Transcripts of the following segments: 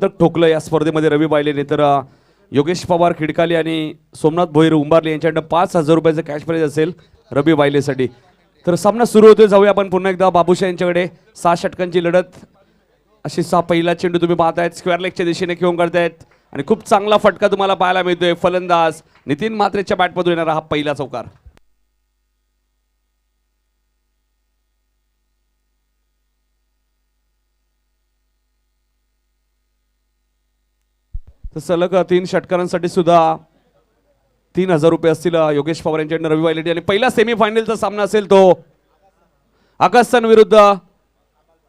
ठोकलं या स्पर्धेमध्ये रवी वायलेने. तर योगेश पवार खिडकाली आणि सोमनाथ भोईर उंबारले यांच्याकडे 5,000 रुपयाचं कॅश प्राइज असेल रवी वायलेसाठी. तर सामना सुरू होतोय. जाऊया आपण पुन्हा एकदा बाबूशा यांच्याकडे. 6 षटकांची लढत. अशी पहिला चेंडू तुम्ही पाहतायत स्क्वेअर लेगच्या दिशेने खेळून काढतायत आणि खूप चांगला फटका तुम्हाला पाहायला मिळतोय. फलंदाज नितीन म्हात्रेच्या बॅटमधून येणारा हा पहिला चौकार. तर सलग 3 षटकारांसाठी सुद्धा 3,000 रुपये असतील योगेश पवार यांच्याकडे रवी वायलेटी. आणि पहिला सेमीफायनलचा सामना असेल तो आकाशन विरुद्ध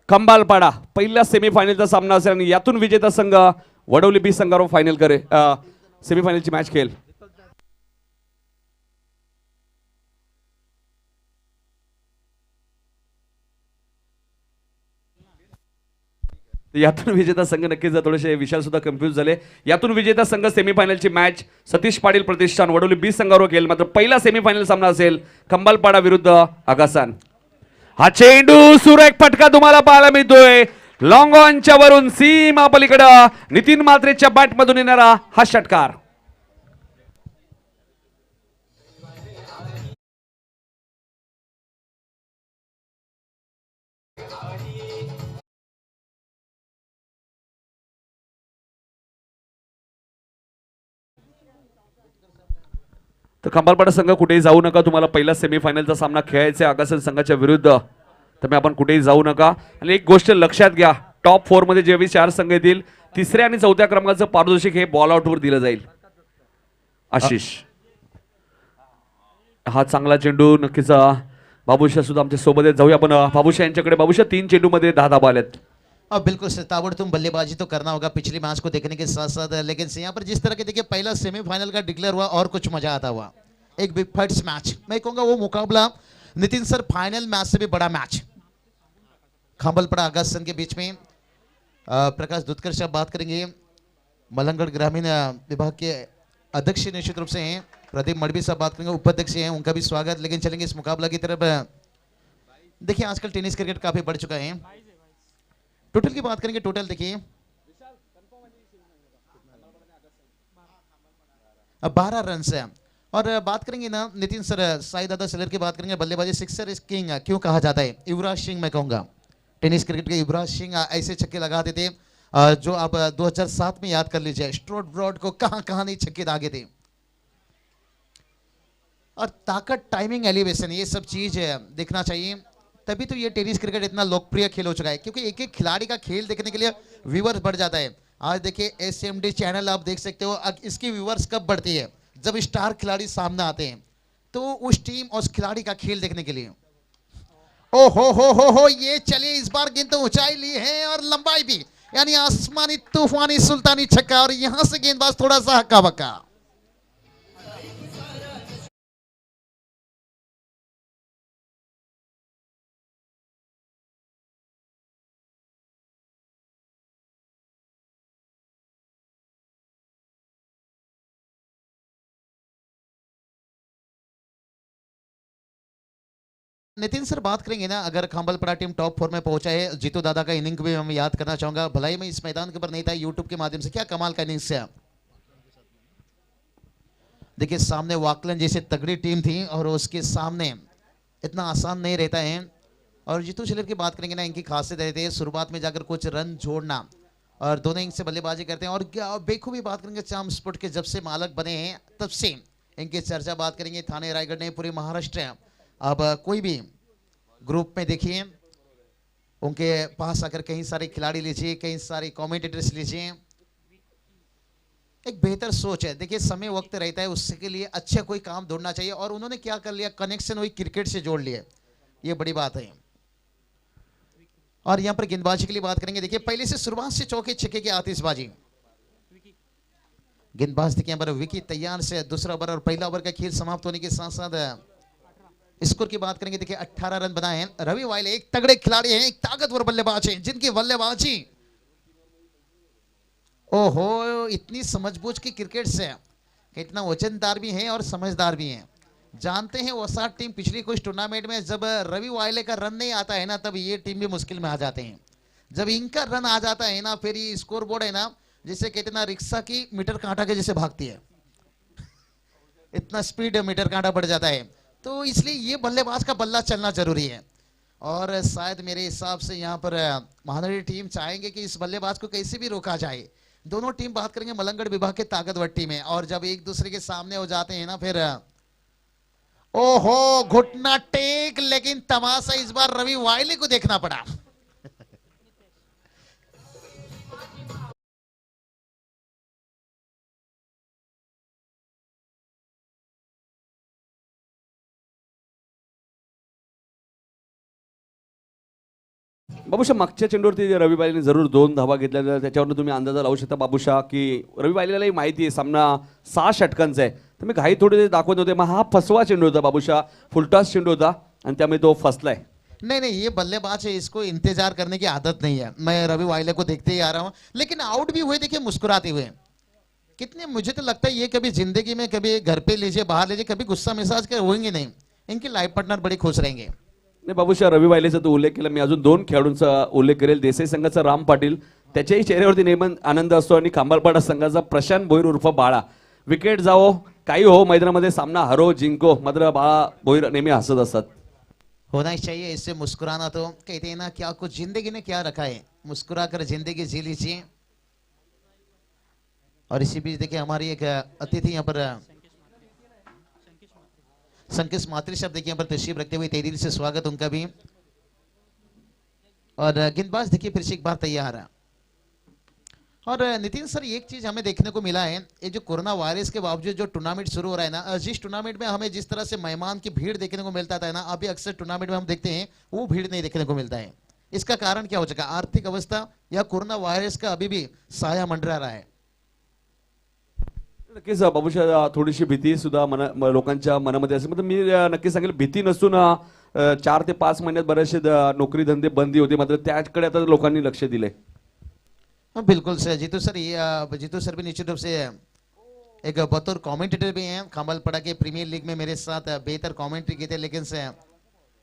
खंबालपाडा. पहिला सेमीफायनलचा सामना असेल आणि यातून विजेता संघ वडवली बी संघावर फायनल करे सेमीफायनलची मॅच खेळेल. यातून विजेता संघ नक्कीच थोडेसे विशाल सुद्धा कन्फ्यूज झाले. यातून विजेता संघ सेमीफायनलची मॅच सतीश पाटील प्रतिष्ठान वडवली बी संघावर खेळेल. मात्र पहिला सेमीफायनल सामना असेल खंबालपाडा विरुद्ध आगासान. हा चेंडू सुरेख फटका तुम्हाला पाहायला मिळतोय. लॉंग ऑनच्या वरून सीमा पलीकडे नितीन म्हात्रेच्या बॅटमधून येणारा हा षटकार. तर खंबालपाडा संघ कुठेही जाऊ नका. तुम्हाला पहिला सेमीफायनलचा सामना खेळायचा आहे आगासन संघाच्या विरुद्ध. तर आपण कुठेही जाऊ नका. आणि एक गोष्ट लक्षात घ्या, टॉप 4 मध्ये जेव्हा 4 संघ येतील, 3ऱ्या आणि 4थ्या क्रमांकाचं पारितोषिक हे बॉल आउटवर दिलं जाईल. आशिष हा चांगला चेंडू. नक्कीच बाबूशा सुद्धा आमच्या सोबत आहेत. जाऊया आपण बाबूशा यांच्याकडे. बाबूशा 3 चेंडू मध्ये 10 धाबा आल्यात. अब बिल्कुल से ताबड़तोड़ बल्लेबाजी तो करना होगा पिछली मैच को देखने के साथ साथ, लेकिन यहाँ पर जिस तरह के देखिए पहला सेमीफाइनल का डिक्लेयर हुआ और कुछ मजा आता हुआ. एक बिग फाइट्स मैच, मैं कहूँगा वो मुकाबला नितिन सर फाइनल मैच से भी बड़ा मैच खंबालपाड़ा आगासन के बीच में. प्रकाश दुधकर से आप बात करेंगे. मलंगगढ़ ग्रामीण विभाग के अध्यक्ष निश्चित रूप से हैं. प्रदीप मडवी साहब बात करेंगे, उपाध्यक्ष हैं, उनका भी स्वागत. लेकिन चलेंगे इस मुकाबला की तरफ. देखिए आजकल टेनिस क्रिकेट काफी बढ़ चुका है. टोटल की बात करेंगे, टोटल देखिए अब 12 रन है. और बात करेंगे ना नितिन सर, साई दादा सलेर की बात करेंगे. बल्लेबाजी सिक्सर इज किंग क्यों कहा जाता है? युवराज सिंह मैं कहूंगा, टेनिस क्रिकेट के युवराज सिंह ऐसे छक्के लगाते थे जो आप 2007 में याद कर लीजिए. स्ट्रोट ब्रॉड को कहां कहां नहीं छक्के दागे थे. और ताकत, टाइमिंग, एलिवेशन, ये सब चीज देखना चाहिए. तभी तो ये टेनिस क्रिकेट इतना लोकप्रिय खेल हो चुका है, क्योंकि एक एक खिलाड़ी का खेल देखने के लिए व्यूवर्स बढ़ जाता है. आज देखिए SMD चैनल आप देख सकते हो. इसकी व्यूवर्स कब बढ़ती है? जब स्टार खिलाड़ी सामने आते हैं, तो उस टीम और उस खिलाड़ी का खेल देखने के लिए. ओ हो ये चलिए इस बार गेंद तो ऊंचाई ली है और लंबाई भी, यानी आसमानी तूफानी सुल्तानी छक्का. और यहां से गेंदबाज थोड़ा सा हक्का बक्का. नितिन सर बात करेंगे ना, अगर खंबालपाड़ा टीम टॉप 4 में पहुंचा है, जीतू दादा का इनिंग भी मैं याद करना चाहूंगा. भलाई मैं इस मैदान के ऊपर नहीं था, यूट्यूब के माध्यम से क्या कमाल का इनिंग्स है. देखिए सामने वाकलन जैसे तगड़ी टीम थी और उसके सामने इतना आसान नहीं रहता है. और जीतू सलेर की बात करेंगे ना, इनकी खासियत रहती है शुरुआत में जाकर कुछ रन जोड़ना, और दोनों इनिंग से बल्लेबाजी करते हैं. और क्या बेखूबी बात करेंगे, चाम स्पोर्ट के जब से मालक बने हैं तब से इनकी चर्चा बात करेंगे थाने रायगढ़ ने पूरे महाराष्ट्र. अब कोई भी ग्रुप में देखिए उनके पास आकर कई सारे खिलाड़ी लीजिए, कई सारे कमेंटेटर्स लीजिए. एक बेहतर सोच है. देखिए समय वक्त रहता है, उसके लिए अच्छा कोई काम ढूंढना चाहिए. और उन्होंने क्या कर लिया, कनेक्शन वही क्रिकेट से जोड़ लिए. ये बड़ी बात है. और यहां पर गेंदबाजी के लिए बात करेंगे. देखिए पहले से शुरुआत से चौके छक्के की आतिशबाजी. गेंदबाज देखिए यहाँ पर विकी तैयार से दूसरा ओवर और पहला ओवर का खेल समाप्त होने के साथ साथ स्कोर की बात करेंगे. देखिए 18 रन बनाए हैं. रवि वायले एक तगड़े खिलाड़ी हैं, एक ताकतवर बल्लेबाज हैं, जिनकी बल्लेबाजी ओहो इतनी समझबूझ की क्रिकेट से इतना वजनदार भी हैं और समझदार भी हैं. जानते हैं वसाट टीम पिछली कुछ टूर्नामेंट में जब रवि वायले का रन नहीं आता है ना, तब ये टीम भी मुश्किल में आ जाते हैं. जब इनका रन आ जाता है ना, फिर ये स्कोर बोर्ड है ना, जिसे कहते ना रिक्शा की मीटर कांटा के जैसे भागती है, इतना स्पीड मीटर कांटा बढ़ जाता है। तो इसलिए ये बल्लेबाज का बल्ला चलना जरूरी है। और शायद मेरे हिसाब से यहाँ पर महानगरी टीम चाहेंगे कि इस बल्लेबाज को कैसे भी रोका जाए। दोनों टीम बात करेंगे मलंगगढ़ विभाग के ताकतवर टीम है, और जब एक दूसरे के सामने हो जाते हैं ना, फिर ओहो घुटना टेक, लेकिन तमाशा इस बार रवि वायले को देखना पड़ा। बाबूशा मागच्या चेंडूवरती रवी बाईने जरूर 2 धावा घेतल्या, त्याच्यावरून तुम्ही अंदाजा लावू शकता बाबूशा की रवी बाईलाही माहिती आहे सामना 6 षटकांचा आहे. तर मी घाई थोडे दाखवत होते, मग हा फसवा चेंडू होता बाबूशा, फुलटॉस चेंडू होता आणि त्यामुळे तो फसलाय. नहीं नहीं, ये बल्लेबाज है, इसको इंतजार करने की आदत नहीं है। मैं रवि वायले को देखते ही आ रहा हूं, लेकिन आउट भी हुए देखिए मुस्कुराते हुए। कितने, मुझे तो लगता है ये कभी जिंदगी में कभी घर पे लीजिए बाहर लीजिए कभी गुस्सा मिजाज के होंगे नहीं, इनकी लाइफ पार्टनर बड़े खुश रहेंगे। नाही बाबूशा, रवी वायलेचा तो उल्लेख केला, मी अजून 2 खेळाडूंचा उल्लेख करेल. देसाई संघाचा राम पाटील, त्याच्याही चेहऱ्यावरती नेहमी आनंद असतो, आणि खांबाळपाडा संघाचा प्रशांत भोईर उर्फ बाळा. विकेट जाओ काही हो, मैदानामध्ये सामना हरो जिंको, मात्र बाळा भोईर नेहमी हसत असतात. होना ही चाहिए, इससे मुस्कुराना, तो कहते हैं ना क्या कुछ जिंदगी ने क्या रखा है, मुस्कुरा कर जिंदगी जी लीजिए। और इसी बीच देखिए हमारी एक अतिथि यहाँ पर संकेश मात्री साहब देखिए यहाँ पर तशरीफ रखते हुए, तहे दिल से स्वागत उनका भी। और गेंदबाज देखिए फिर से एक बार तैयार है। और नितिन सर, एक चीज हमें देखने को मिला है, ये जो कोरोना वायरस के बावजूद जो टूर्नामेंट शुरू हो रहा है ना, जिस टूर्नामेंट में हमें जिस तरह से मेहमान की भीड़ देखने को मिलता था ना, अभी अक्सर टूर्नामेंट में हम देखते हैं वो भीड़ नहीं देखने को मिलता है। इसका कारण क्या हो चुका, आर्थिक अवस्था या कोरोना वायरस का अभी भी साया मंडरा रहा है? नक्कीच बाबूशा, थोडीशी भीती सुद्धा लोकांच्या मनामध्ये असेल. म्हणजे मी नक्की सांगेल, भीती नसून 4 ते 5 महिन्यात बरेचसे नोकरी धंदे बंदी होते, मात्र त्याकडे आता लोकांनी लक्ष दिले. हाँ, बिल्कुल सर, जीतू सर, ये जीतू सर भी निश्चित रूप से एक बतौर कमेंटेटर भी हैं। खांबालपड़ा के प्रीमियर लीग में मेरे साथ बेहतर कमेंट्री की थे, लेकिन से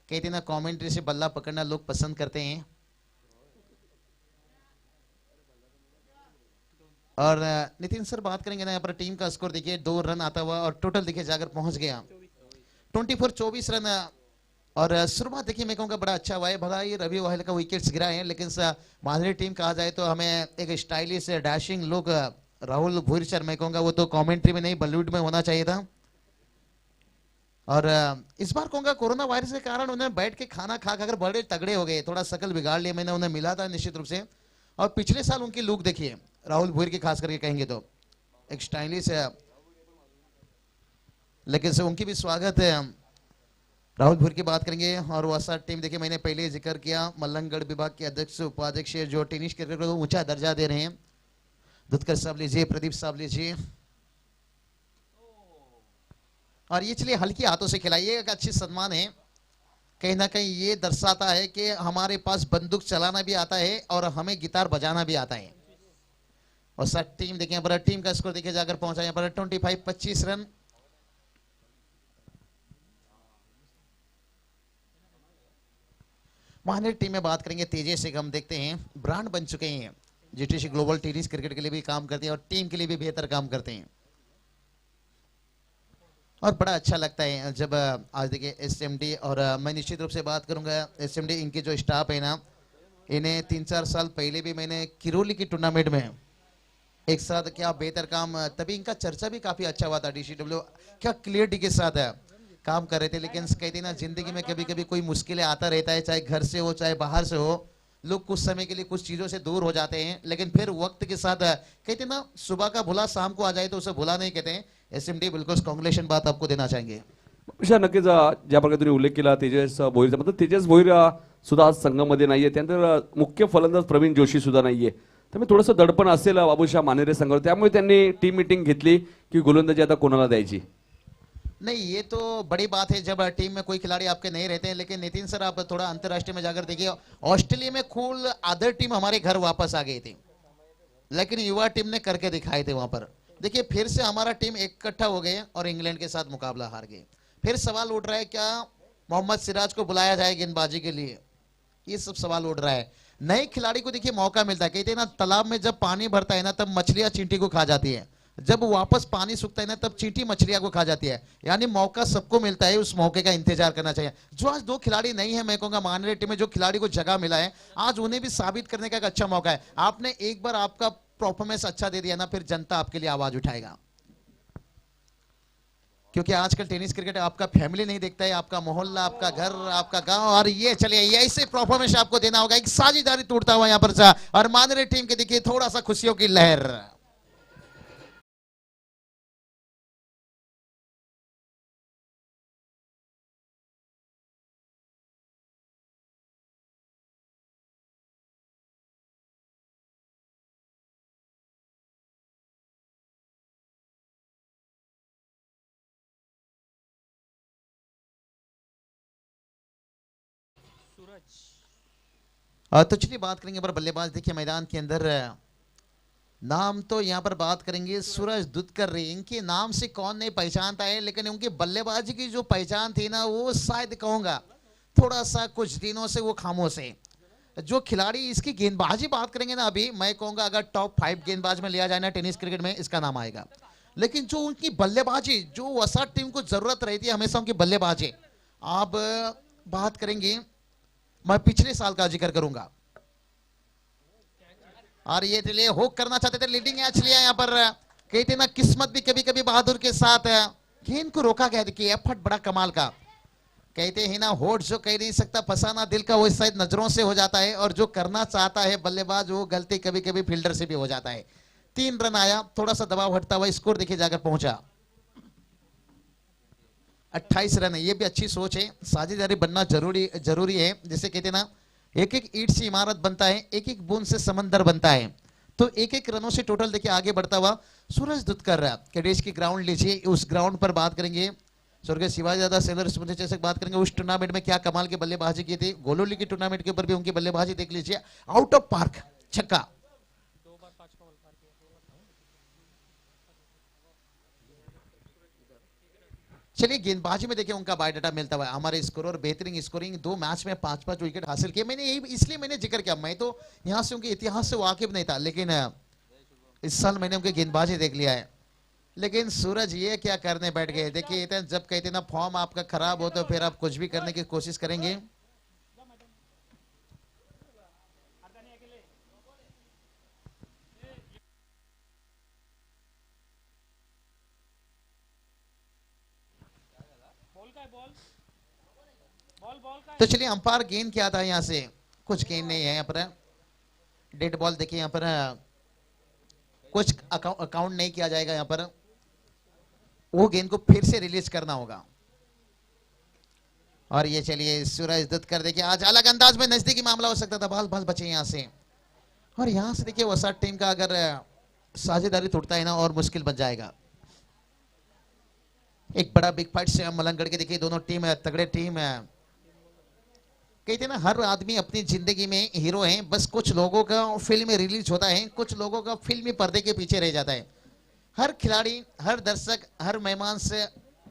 कहते ना कमेंट्री से बल्ला पकड़ना लोग पसंद करते हैं। और नितिन सर बात करेंगे ना, यहाँ पर टीम का स्कोर देखिए 2 रन आता हुआ, और टोटल देखिए जाकर पहुंच गया 24 रन। और शुरुआत देखिए मैं कहूँगा बड़ा अच्छा हुआ है, भला ये रवि वाहिल का विकेट्स गिरा है, लेकिन माधुरी टीम कहा जाए तो हमें एक स्टाइलिश डैशिंग लुक राहुल भूरी सर, मैं कहूँगा वो तो कमेंट्री में नहीं बॉलीवुड में होना चाहिए था। और इस बार कहूँगा कोरोना वायरस के कारण उन्हें बैठ के खाना खा खाकर बड़े तगड़े हो गए, थोड़ा शकल बिगाड़ लिया, मैंने उन्हें मिला था निश्चित रूप से। और पिछले साल उनकी लुक देखिए, राहुल भूरी की खास करके कहेंगे तो एक स्टाइलिश है, लेकिन से उनकी भी स्वागत है। राहुल भूर की बात करेंगे। और वसा टीम देखिए, मैंने पहले ही जिक्र किया, मलंगगढ़ विभाग के अध्यक्ष उपाध्यक्ष जो टेनिस क्रिकेट को ऊंचा दर्जा दे रहे हैं, दुधकर साहब लीजिए, प्रदीप साहब लीजिए। और ये चलिए हल्की हाथों से खिलाइए, एक अच्छी सम्मान है, कहीं ना कहीं ये दर्शाता है कि हमारे पास बंदूक चलाना भी आता है और हमें गिटार बजाना भी आता है। और सर टीम देखिए, पर टीम का स्कोर देखिए जाकर पहुंचा यहाँ पर 25 रन। महानेर टीम में बात करेंगे, तेजस से हम देखते हैं ब्रांड बन चुके हैं, जीटीसी ग्लोबल टेनिस क्रिकेट के लिए भी काम करते हैं और टीम के लिए भी बेहतर काम करते हैं। और बड़ा अच्छा लगता है जब आज देखिए एसएमडी, और मैं निश्चित रूप से बात करूंगा एसएमडी, इनके जो स्टाफ है ना, इन्हें 3-4 साल पहले भी मैंने किरोली की टूर्नामेंट में एक साथ क्या बेहतर काम, तभी इनका चर्चा भी काफी अच्छा हुआ था। डीसीडब्ल्यू क्या क्लियरिटी के साथ काम कर रहे थे, लेकिन कहते ना जिंदगी में कभी कभी कोई मुश्किलें आता रहता है, चाहे घर से हो चाहे बाहर से हो, लोग कुछ समय के लिए कुछ चीजों से दूर हो जाते हैं, लेकिन फिर वक्त के साथ कहते ना सुबह का भुला शाम को आ जाए तो उसे भुला नहीं कहते हैं। एसएमडी बिल्कुल कॉन्ग्रेचुलेशन बात आपको देना चाहेंगे। विशाल, नक्कीच ज्या प्रकारे तुम्ही उल्लेख केला तेजस भोईरचा, मतलब तेजस भोईर सुद्धा आज संघामध्ये नाहीये, त्यानंतर मुख्य फलंदाज प्रवीण जोशी सुद्धा नाहीये, त्यामुळे थोडंसं दडपण असेल बाबूशा मानेरे संघावर, त्यामुळे त्यांनी टीम मीटिंग घेतली की गोलंदाजी आता कोणाला द्यायची. नहीं, ये तो बड़ी बात है जब टीम में कोई खिलाड़ी आपके नहीं रहते हैं, लेकिन नितिन सर आप थोड़ा अंतरराष्ट्रीय में जाकर देखिए, ऑस्ट्रेलिया में कुल अदर टीम हमारे घर वापस आ गई थी, लेकिन युवा टीम ने करके दिखाए थे वहां पर। देखिए फिर से हमारा टीम इकट्ठा हो गए और इंग्लैंड के साथ मुकाबला हार गए। फिर सवाल उठ रहा है क्या मोहम्मद सिराज को बुलाया जाए गेंदबाजी के लिए, ये सब सवाल उठ रहा है। नए खिलाड़ी को देखिए मौका मिलता है, कहते हैं ना तालाब में जब पानी भरता है ना तब मछलियां चींटी को खा जाती है, जब वापस पानी सूखता है ना तब चींटी मछलियां को खा जाती है। यानी मौका सबको मिलता है, उस मौके का इंतजार करना चाहिए। जो आज दो खिलाड़ी नहीं है, मैं कहूंगा मानरे टीम में जो खिलाड़ी को जगह मिला है, आज उन्हें भी साबित करने का एक अच्छा मौका है। आपने एक बार आपका परफॉर्मेंस अच्छा दे दिया ना, फिर जनता आपके लिए आवाज उठाएगा। क्योंकि आजकल टेनिस क्रिकेट आपका फैमिली नहीं देखता है, आपका मोहल्ला, आपका घर, आपका गांव। और ये चलिए ये ऐसे परफॉर्मेंस आपको देना होगा, एक साझेदारी टूटता हुआ यहां पर जा, और मानरे टीम के देखिए थोड़ा सा खुशियों की लहर। तो चलिए बात करेंगे पर बल्लेबाज देखिए मैदान के अंदर, नाम तो यहाँ पर बात करेंगे सूरज दुधकर। इनके नाम से कौन नहीं पहचानता है, लेकिन उनकी बल्लेबाजी की जो पहचान थी ना, वो शायद कहूंगा थोड़ा सा कुछ दिनों से वो खामोश है। जो खिलाड़ी इसकी गेंदबाजी बात करेंगे ना, अभी मैं कहूंगा अगर टॉप 5 गेंदबाज में लिया जाए ना टेनिस क्रिकेट में, इसका नाम आएगा। लेकिन जो उनकी बल्लेबाजी, जो वसात टीम को जरूरत रहती है हमेशा उनकी बल्लेबाजी। आप बात करेंगे, मैं पिछले साल का जिक्र करूंगा, और ये चलिए होक करना चाहते थे, लीडिंग एच लिया यहाँ पर। कहते ना किस्मत भी कभी कभी बहादुर के साथ है, गेंद को रोका गया। देखिए एफर्ट बड़ा कमाल का। कहते हैं ना होठ जो कह नहीं सकता फसाना दिल का, वो शायद नजरों से हो जाता है, और जो करना चाहता है बल्लेबाज वो गलती कभी कभी फील्डर से भी हो जाता है। 3 रन आया, थोड़ा सा दबाव हटता हुआ स्कोर देखिए जाकर पहुंचा 28 रन है। ये भी अच्छी सोच है, साझेदारी बनना जरूरी जरूरी है। जैसे कहते ना एक एक ईंट से इमारत बनता है, एक एक बूंद से समंदर बनता है। तो एक एक रनों से टोटल देखिए आगे बढ़ता हुआ सूरज दुधकर कैडेट्स की ग्राउंड लीजिए, उस ग्राउंड पर बात करेंगे स्वर्गीय शिवाजी दादा सेलर स्मृति जैसे बात करेंगे। उस टूर्नामेंट में क्या कमाल की बल्लेबाजी की थी, गोलोली की टूर्नामेंट के ऊपर भी उनकी बल्लेबाजी देख लीजिए, आउट ऑफ पार्क छक्का। चलिए गेंदबाजी में देखिए उनका बायोडाटा मिलता हुआ है, हमारे स्कोर और बेहतरीन स्कोरिंग, 2 मैच में 5-5 विकेट हासिल किए। मैंने यही इसलिए मैंने जिक्र किया, मैं तो यहां से उनके इतिहास से वाकिफ नहीं था, लेकिन इस साल मैंने उनके गेंदबाजी देख लिया है। लेकिन सूरज ये क्या करने बैठ गए, देखिए जब कहते ना फॉर्म आपका खराब हो तो फिर आप कुछ भी करने की कोशिश करेंगे। तो चलिए अंपायर गेंद क्या था, यहाँ से कुछ गेंद नहीं है यहाँ पर। डेड बॉल देखिए यहाँ पर, कुछ अकाउंट नहीं किया जाएगा यहाँ पर, वो गेंद को फिर से रिलीज करना होगा। और ये चलिए सूरज दुधकर देखिए आज अलग अंदाज में नजदीकी मामला हो सकता था, बाल बाल बचे यहाँ से। और यहाँ से देखिए वसात टीम का अगर साझेदारी टूटता है ना और मुश्किल बन जाएगा। एक बड़ा बिग फाइट से मलंगगढ़ के देखिए दोनों टीम है, तगड़े टीम है। कहते हैं ना हर आदमी अपनी जिंदगी में हीरो है, बस कुछ लोगों का फिल्म रिलीज होता है, कुछ लोगों का फिल्मी पर्दे के पीछे रह जाता है। हर खिलाड़ी, हर दर्शक, हर मेहमान से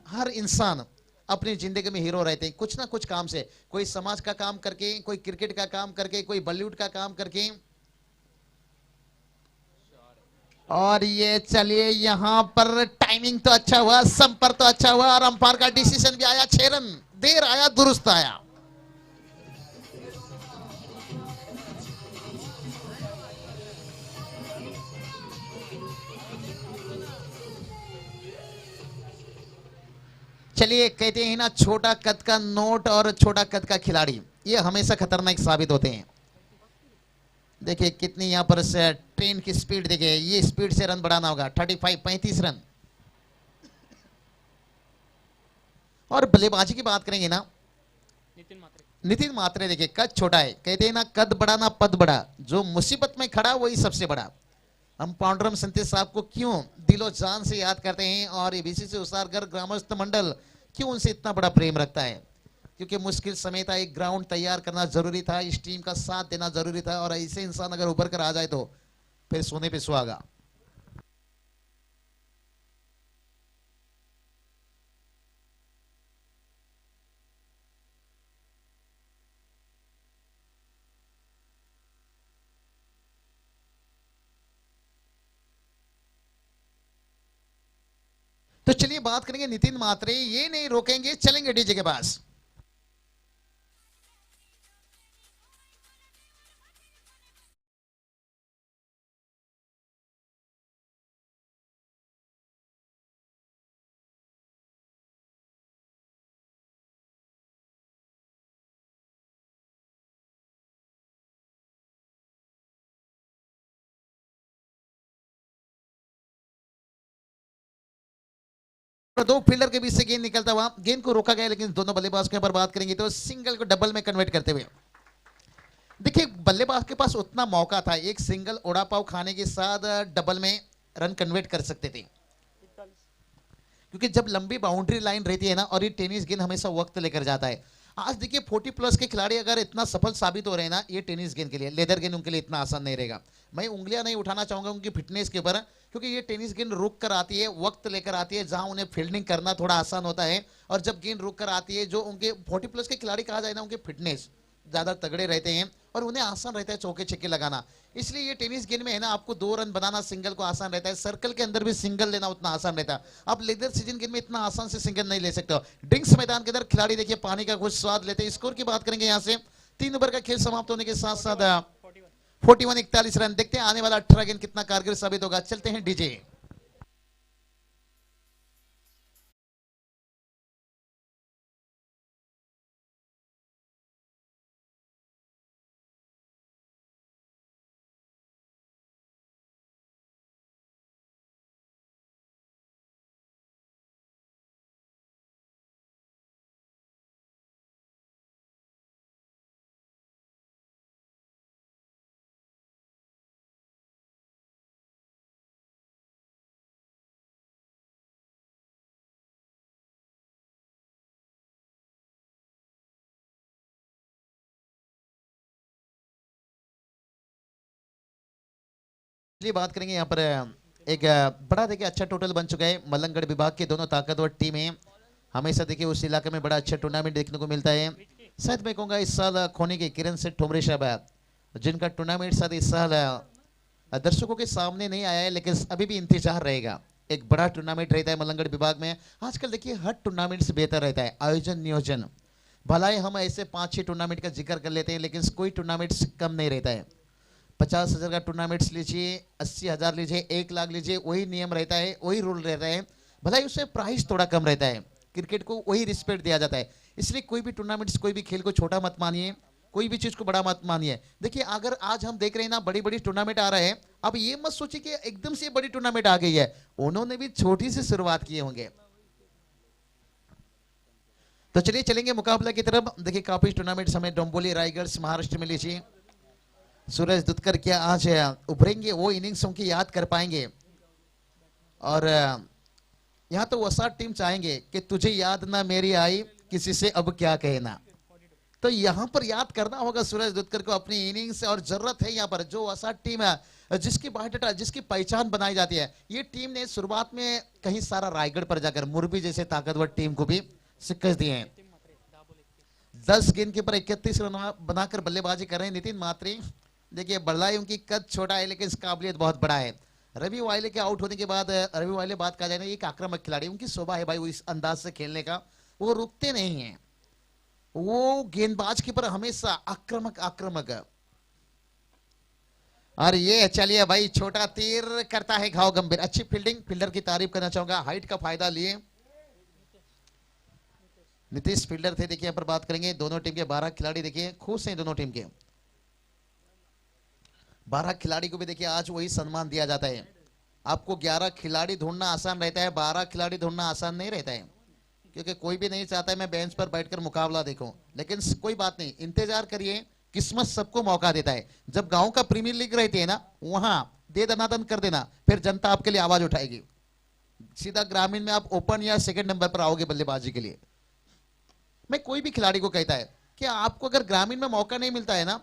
हर इंसान अपनी जिंदगी में हीरो रहते हैं कुछ ना कुछ काम से, कोई समाज का काम करके, कोई क्रिकेट का काम करके, कोई बॉलीवुड का काम करके। और ये चलिए यहां पर टाइमिंग तो अच्छा हुआ, संपर्क तो अच्छा हुआ, और अंपायर का डिसीजन भी आया, 6 रन देर आया दुरुस्त आया। चलिए कहते हैं ना छोटा कद का नोट और छोटा कद का खिलाड़ी ये हमेशा खतरनाक साबित होते हैं। देखिए कितनी यहां पर से ट्रेन की स्पीड देखिए, ये स्पीड से रन बढ़ाना होगा, 35 रन। और बल्लेबाजी की बात करेंगे ना, नितिन मात्रे देखिए कद छोटा है, कहते हैं ना कद बड़ा ना पद बड़ा, जो मुसीबत में खड़ा वही सबसे बड़ा। हम पांडुरंग संतेश साहब को क्यों दिलो जान से याद करते हैं, और बीसीसी उसारगढ़ ग्रामस्थ मंडल क्यों उनसे इतना बड़ा प्रेम रखता है, क्योंकि मुश्किल समय था, एक ग्राउंड तैयार करना जरूरी था, इस टीम का साथ देना जरूरी था, और ऐसे इंसान अगर उभर कर आ जाए तो फिर सोने पे सुहागा। तो चलिए बात करेंगे नितिन मात्रे, ये नहीं रोकेंगे, चलेंगे डीजे के पास। दो फील्डर के बीच से गेंद निकलता हुआ, गेंद को रोका गया, लेकिन दोनों बल्लेबाज के ऊपर बात करेंगे तो सिंगल को डबल में कन्वर्ट करते हुए देखिए बल्लेबाज के पास उतना मौका था, एक सिंगल उड़ा पाव खाने के साथ डबल में रन कन्वर्ट कर सकते थे, क्योंकि जब लंबी बाउंड्री लाइन रहती है ना, और ये टेनिस गेंद हमेशा वक्त लेकर जाता है। आज देखिए 40+ के खिलाड़ी अगर इतना सफल साबित हो रहे हैं ना, ये टेनिस गेंद के लिए, लेदर गेंद उनके लिए इतना आसान नहीं रहेगा। मैं उंगलियां नहीं उठाना चाहूंगा उनकी फिटनेस के ऊपर, क्योंकि ये टेनिस गेंद रुक कर आती है, वक्त लेकर आती है, जहां उन्हें फील्डिंग करना थोड़ा आसान होता है। और जब गेंद रुक कर आती है, जो उनके 40+ के खिलाड़ी कहा जाए ना, उनके फिटनेस ज्यादा तगड़े रहते हैं और उन्हें आसान रहता है चौके छक्के लगाना। इसलिए ये टेनिस गेंद में है ना, आपको 2 रन बनाना सिंगल को आसान रहता है, सर्कल के अंदर भी सिंगल लेना उतना आसान रहता है। आप लेदर सीजन गेंद में इतना आसान से सिंगल नहीं ले सकते हो। ड्रिंक्स मैदान के अंदर खिलाड़ी देखिए पानी का कुछ स्वाद लेते हैं। स्कोर की बात करेंगे यहाँ से 3 ओवर का खेल समाप्त होने के साथ साथ 41 रन। देखते हैं आने वाला 18 गेंद कितना कारगर साबित होगा। चलते हैं डीजे। बात करेंगे यहाँ पर एक बड़ा देखिए अच्छा टोटल बन चुका है। मलंगगढ़ विभाग के दोनों ताकतवर टीमें, हमेशा देखिए उस इलाके में बड़ा अच्छा टूर्नामेंट देखने को मिलता है। शायद मैं कहूँगा इस साल खोने के किरण से ठोमरे साहब, जिनका टूर्नामेंट शायद इस साल दर्शकों के सामने नहीं आया है, लेकिन अभी भी इंतजार रहेगा। एक बड़ा टूर्नामेंट रहता है मलंगगढ़ विभाग में। आजकल देखिए हर टूर्नामेंट से बेहतर रहता है आयोजन नियोजन। भला ही हम ऐसे 5-6 टूर्नामेंट का जिक्र कर लेते हैं, लेकिन कोई टूर्नामेंट कम नहीं रहता है। 50,000 का टूर्नामेंट्स लीजिए, 80,000 लीजिए, 1 लाख लीजिए, वही नियम रहता है, वही रूल रहता है। भला ही उससे प्राइस थोड़ा कम रहता है। क्रिकेट को वही रिस्पेक्ट दिया जाता है। इसलिए कोई भी टूर्नामेंट्स, कोई भी खेल को छोटा मत मानिए, कोई भी चीज को बड़ा मत मानिए। देखिए अगर आज हम देख रहे हैं ना बड़ी बड़ी टूर्नामेंट आ रहे हैं, अब ये मत सोचिए कि एकदम से बड़ी टूर्नामेंट आ गई है। उन्होंने भी छोटी सी शुरुआत किए होंगे। तो चलिए चलेंगे मुकाबला की तरफ। देखिए काफी टूर्नामेंट्स हमें डोंबिवली रायगढ़ महाराष्ट्र में लीजिए। सूरज दुत्कर क्या आज उभरेंगे, वो इनिंग्स उनकी याद कर पाएंगे। और यहाँ तो वसा टीम चाहेंगे कि तुझे याद ना मेरी आई, किसी से अब क्या कहना। तो यहाँ पर याद करना होगा सूरज दुत्कर को अपनी इनिंग्स, और जरूरत है यहाँ पर जो वसा टीम है जिसकी बायोडाटा, जिसकी पहचान बनाई जाती है। ये टीम ने शुरुआत में कहीं सारा रायगढ़ पर जाकर मुरबी जैसे ताकतवर टीम को भी शिकस्त दिए हैं। 10 गेंद के ऊपर 31 रन बनाकर बल्लेबाजी कर रहे हैं नितिन मात्रे। देखिए बल्लाई उनकी कद छोटा है, लेकिन इसका काबिलियत बहुत बड़ा है। रवि वायले के आउट होने के बाद, रवि वायले बात कहा जाए ना, एक आक्रामक खिलाड़ी, उनकी शोभा है भाई वो इस अंदाज से खेलने का, वो रुकते नहीं है। वो गेंदबाज के ऊपर हमेशा आक्रामक आक्रामक। और ये चलिए भाई छोटा तीर करता है घाव गंभीर। अच्छी फील्डिंग, फील्डर की तारीफ करना चाहूंगा, हाइट का फायदा लिए नीतीश फील्डर थे। देखिए यहाँ पर बात करेंगे दोनों टीम के 12 खिलाड़ी, देखिए खुश हैं दोनों टीम के 12 खिलाड़ी को भी देखिए आज वही सम्मान दिया जाता है। आपको 11 खिलाड़ी ढूंढना आसान रहता है, 12 खिलाड़ी ढूंढना आसान नहीं रहता है, क्योंकि कोई भी नहीं चाहता है मैं बेंच पर बैठकर मुकाबला देखूं। लेकिन कोई बात नहीं, इंतजार करिए, किस्मत सबको मौका देता है। जब गांव का प्रीमियर लीग रहती है ना, वहां दे दनादन कर देना, फिर जनता आपके लिए आवाज उठाएगी। सीधा ग्रामीण में आप ओपन या सेकंड नंबर पर आओगे बल्लेबाजी के लिए। मैं कोई भी खिलाड़ी को कहता है कि आपको अगर ग्रामीण में मौका नहीं मिलता है ना,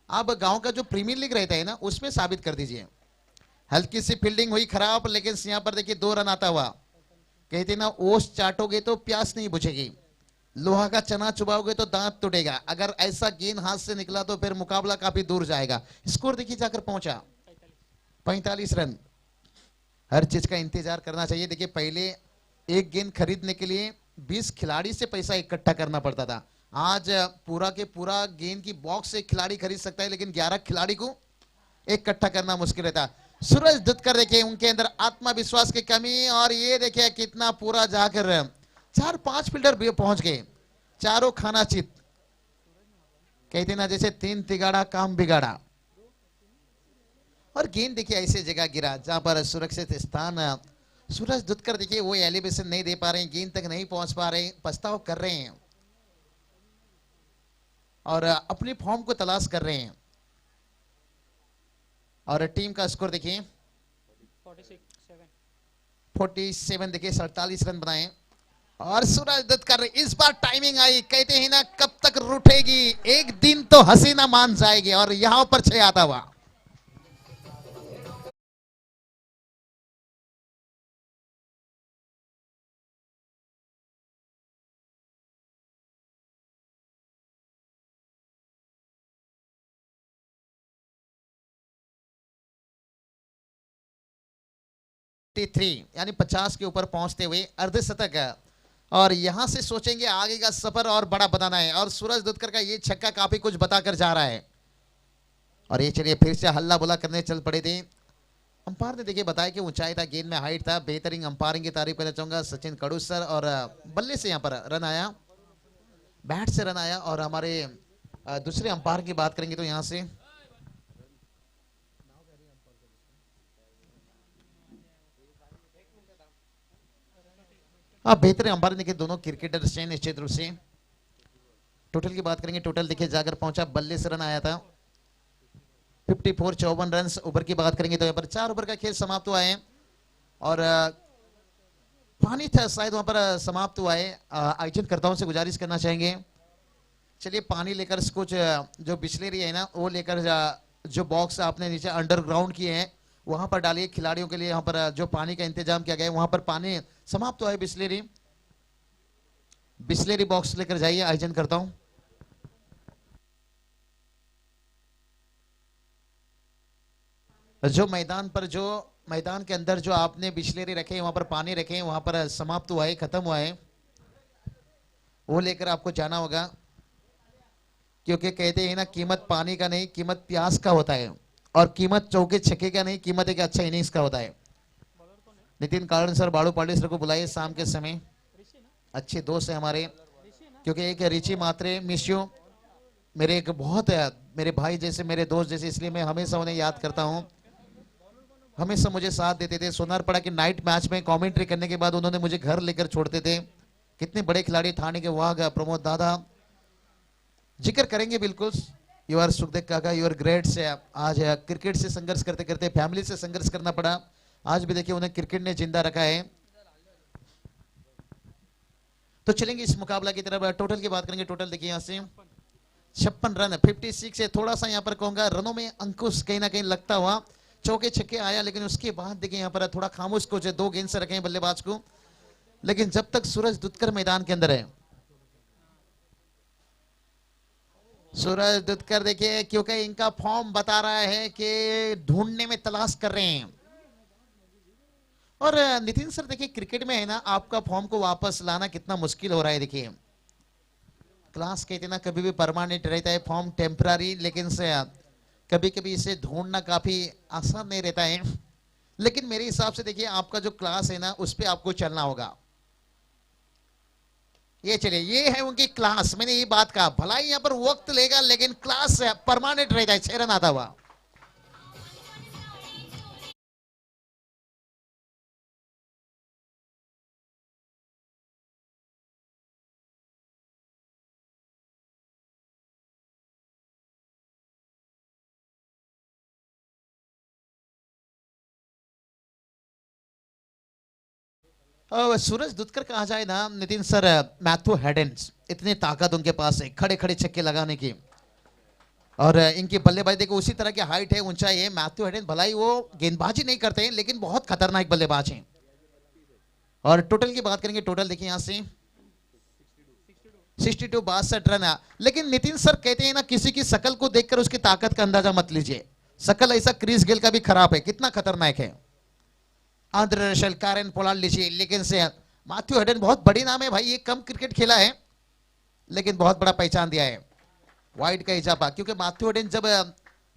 आप गांव का जो प्रीमियर लीग रहता है ना, उसमें साबित कर दीजिए। हल्की सी फील्डिंग हुई खराब, लेकिन यहां पर देखिए 2 रन आता हुआ। कहते ना ओस चाटोगे तो प्यास नहीं बुझेगी, लोहा का चना चुबाओगे तो दांत टूटेगा। अगर ऐसा गेंद हाथ से निकला तो फिर मुकाबला काफी दूर जाएगा। स्कोर देखिए जाकर पहुंचा 45 रन। हर चीज का इंतजार करना चाहिए। देखिए पहले एक गेंद खरीदने के लिए 20 खिलाड़ी से पैसा इकट्ठा करना पड़ता था। आज पूरा के पूरा गेंद की बॉक्स एक खिलाड़ी खरीद सकता है, लेकिन 11 खिलाड़ी को इकट्ठा करना मुश्किल रहता। सूरज दुत्कर देखिए उनके अंदर आत्मविश्वास की कमी, और ये देखिए कितना पूरा जाकर 4-5 फील्डर भी पहुंच गए, चारों खाना चित, कहते ना जैसे 3 तिगाड़ा काम बिगाड़ा। और गेंद देखिए ऐसे जगह गिरा जहां पर सुरक्षित स्थान सूरज दुत्कर देखिए वो एलिवेशन नहीं दे पा रहे हैं, गेंद तक नहीं पहुंच पा रहे हैं, पछताव कर रहे हैं और अपनी फॉर्म को तलाश कर रहे हैं। और टीम का स्कोर देखिए 47 देखिए 47 रन बनाए। और सूरज दुत्कर इस बार टाइमिंग आई, कहते हैं ना कब तक रूठेगी, एक दिन तो हसीना मान जाएगी, और यहां पर 6 आता हुआ। यानी 50 के ऊपर पहुंचते हुए अर्धशतक है, और यहां से सोचेंगे आगे का सफर और बड़ा बताना है। और सूरज दुत्कर का ये छक्का काफी कुछ बताकर जा रहा है। और ये चलिए फिर से हल्ला बुला करने चल पड़े थे। अंपायर ने देखिए बताया कि ऊंचाई था, गेंद में हाइट था, बेहतरीन अंपायरिंग की तारीफ करना चाहूंगा सचिन कड़ू सर। और बल्ले से यहां पर रन आया, बैट से रन आया। और हमारे दूसरे अंपायर की बात करेंगे तो यहां से बेहतर अंपायर देखिए, दोनों क्रिकेटर्स हैं निश्चित रूप से। टोटल की बात करेंगे, टोटल देखिए जाकर पहुंचा, बल्ले से रन आया था 54 54 रन। ओवर की बात करेंगे तो यहाँ पर 4 ओवर का खेल समाप्त हुआ है, और पानी था शायद वहां पर समाप्त हुआ है। आयोजनकर्ताओं से गुजारिश करना चाहेंगे, चलिए पानी लेकर कुछ जो बिस्लेरी है ना वो लेकर जो बॉक्स आपने नीचे अंडरग्राउंड किए हैं वहां पर डालिए। खिलाड़ियों के लिए यहाँ पर जो पानी का इंतजाम किया गया है वहां पर पानी समाप्त हुआ है। बिस्लेरी बॉक्स लेकर जाइए, आयोजन करता हूं। जो मैदान के अंदर जो आपने बिस्लेरी रखे वहां पर पानी रखे वहां पर समाप्त हुआ है, खत्म हुआ है, वो लेकर आपको जाना होगा। क्योंकि कहते हैं ना कीमत पानी का नहीं, कीमत प्यास का होता है, और कीमत चौके छक्के का नहीं, कीमत एक अच्छा इनिंग्स का होता है। नितिन कारण सर, बाड़ू पांडे सर को बुलाइए शाम के समय, अच्छे दोस्त है हमारे। क्योंकि एक रिची मात्रे मिश्यू मेरे एक बहुत मेरे भाई जैसे, मेरे दोस्त जैसे, इसलिए मैं हमेशा उन्हें याद करता हूं। हमेशा मुझे साथ देते थे। सोनारपड़ा के नाइट मैच में कमेंट्री करने के बाद उन्होंने मुझे घर लेकर छोड़ते थे। कितने बड़े खिलाड़ी, थाने के वाघ प्रमोद दादा, जिक्र करेंगे बिल्कुल। यू आर सुखदेव काका, यू आर ग्रेट से आज क्रिकेट से संघर्ष करते करते फैमिली से संघर्ष करना पड़ा, आज भी देखिए उन्हें क्रिकेट ने जिंदा रखा है। तो चलेंगे इस मुकाबला की तरफ। टोटल की बात करेंगे, टोटल देखिए यहां से 56 रन, 56 है। थोड़ा सा यहां पर कहूंगा रनों में अंकुश कहीं ना कहीं लगता हुआ, चौके छक्के आया, लेकिन उसके बाद देखिए यहां पर थोड़ा खामोश कुछ 2 गेंद से रखे हैं बल्लेबाज को। लेकिन जब तक सूरज दुत्कर मैदान के अंदर है, सूरज दुत्कर देखिए, क्योंकि इनका फॉर्म बता रहा है कि ढूंढने में तलाश कर रहे हैं। और नितिन सर देखिए, क्रिकेट में है ना आपका फॉर्म को वापस लाना कितना मुश्किल हो रहा है। देखिए क्लास कहते ना कभी भी परमानेंट रहता है, फॉर्म टेम्पररी, लेकिन से कभी कभी इसे ढूंढना काफी आसान नहीं रहता है। लेकिन मेरे हिसाब से देखिए आपका जो क्लास है ना उस पर आपको चलना होगा। ये चलिए, ये है उनकी क्लास। मैंने ये बात कहा, भला ही यहां पर वक्त लेगा लेकिन क्लास परमानेंट रहता है। 6 रन आता हुआ। सूरज दुत्कर कहा जाए ना नितिन सर, मैथ्यू हेडेंस, इतनी ताकत उनके पास है खड़े खड़े छक्के लगाने की। और इनकी बल्लेबाजी देखो उसी तरह की हाइट है, ऊंचाई है। मैथ्यू हेडेंस भलाई वो गेंदबाजी नहीं करते हैं, लेकिन बहुत खतरनाक बल्लेबाज हैं। और टोटल की बात करेंगे, टोटल देखिए यहां से 62 62 रन है। लेकिन नितिन सर कहते हैं ना, किसी की शकल को देखकर उसकी ताकत का अंदाजा मत लीजिए। शकल ऐसा क्रिस गेल का भी खराब है, कितना खतरनाक है। आंध्र रशल, कारण पोलार्ड लीजिए, लेकिन से मैथ्यू हेडन बहुत बड़ी नाम है भाई, ये कम क्रिकेट खेला है लेकिन बहुत बड़ा पहचान दिया है। वाइड का इजाफा, क्योंकि मैथ्यू हेडन जब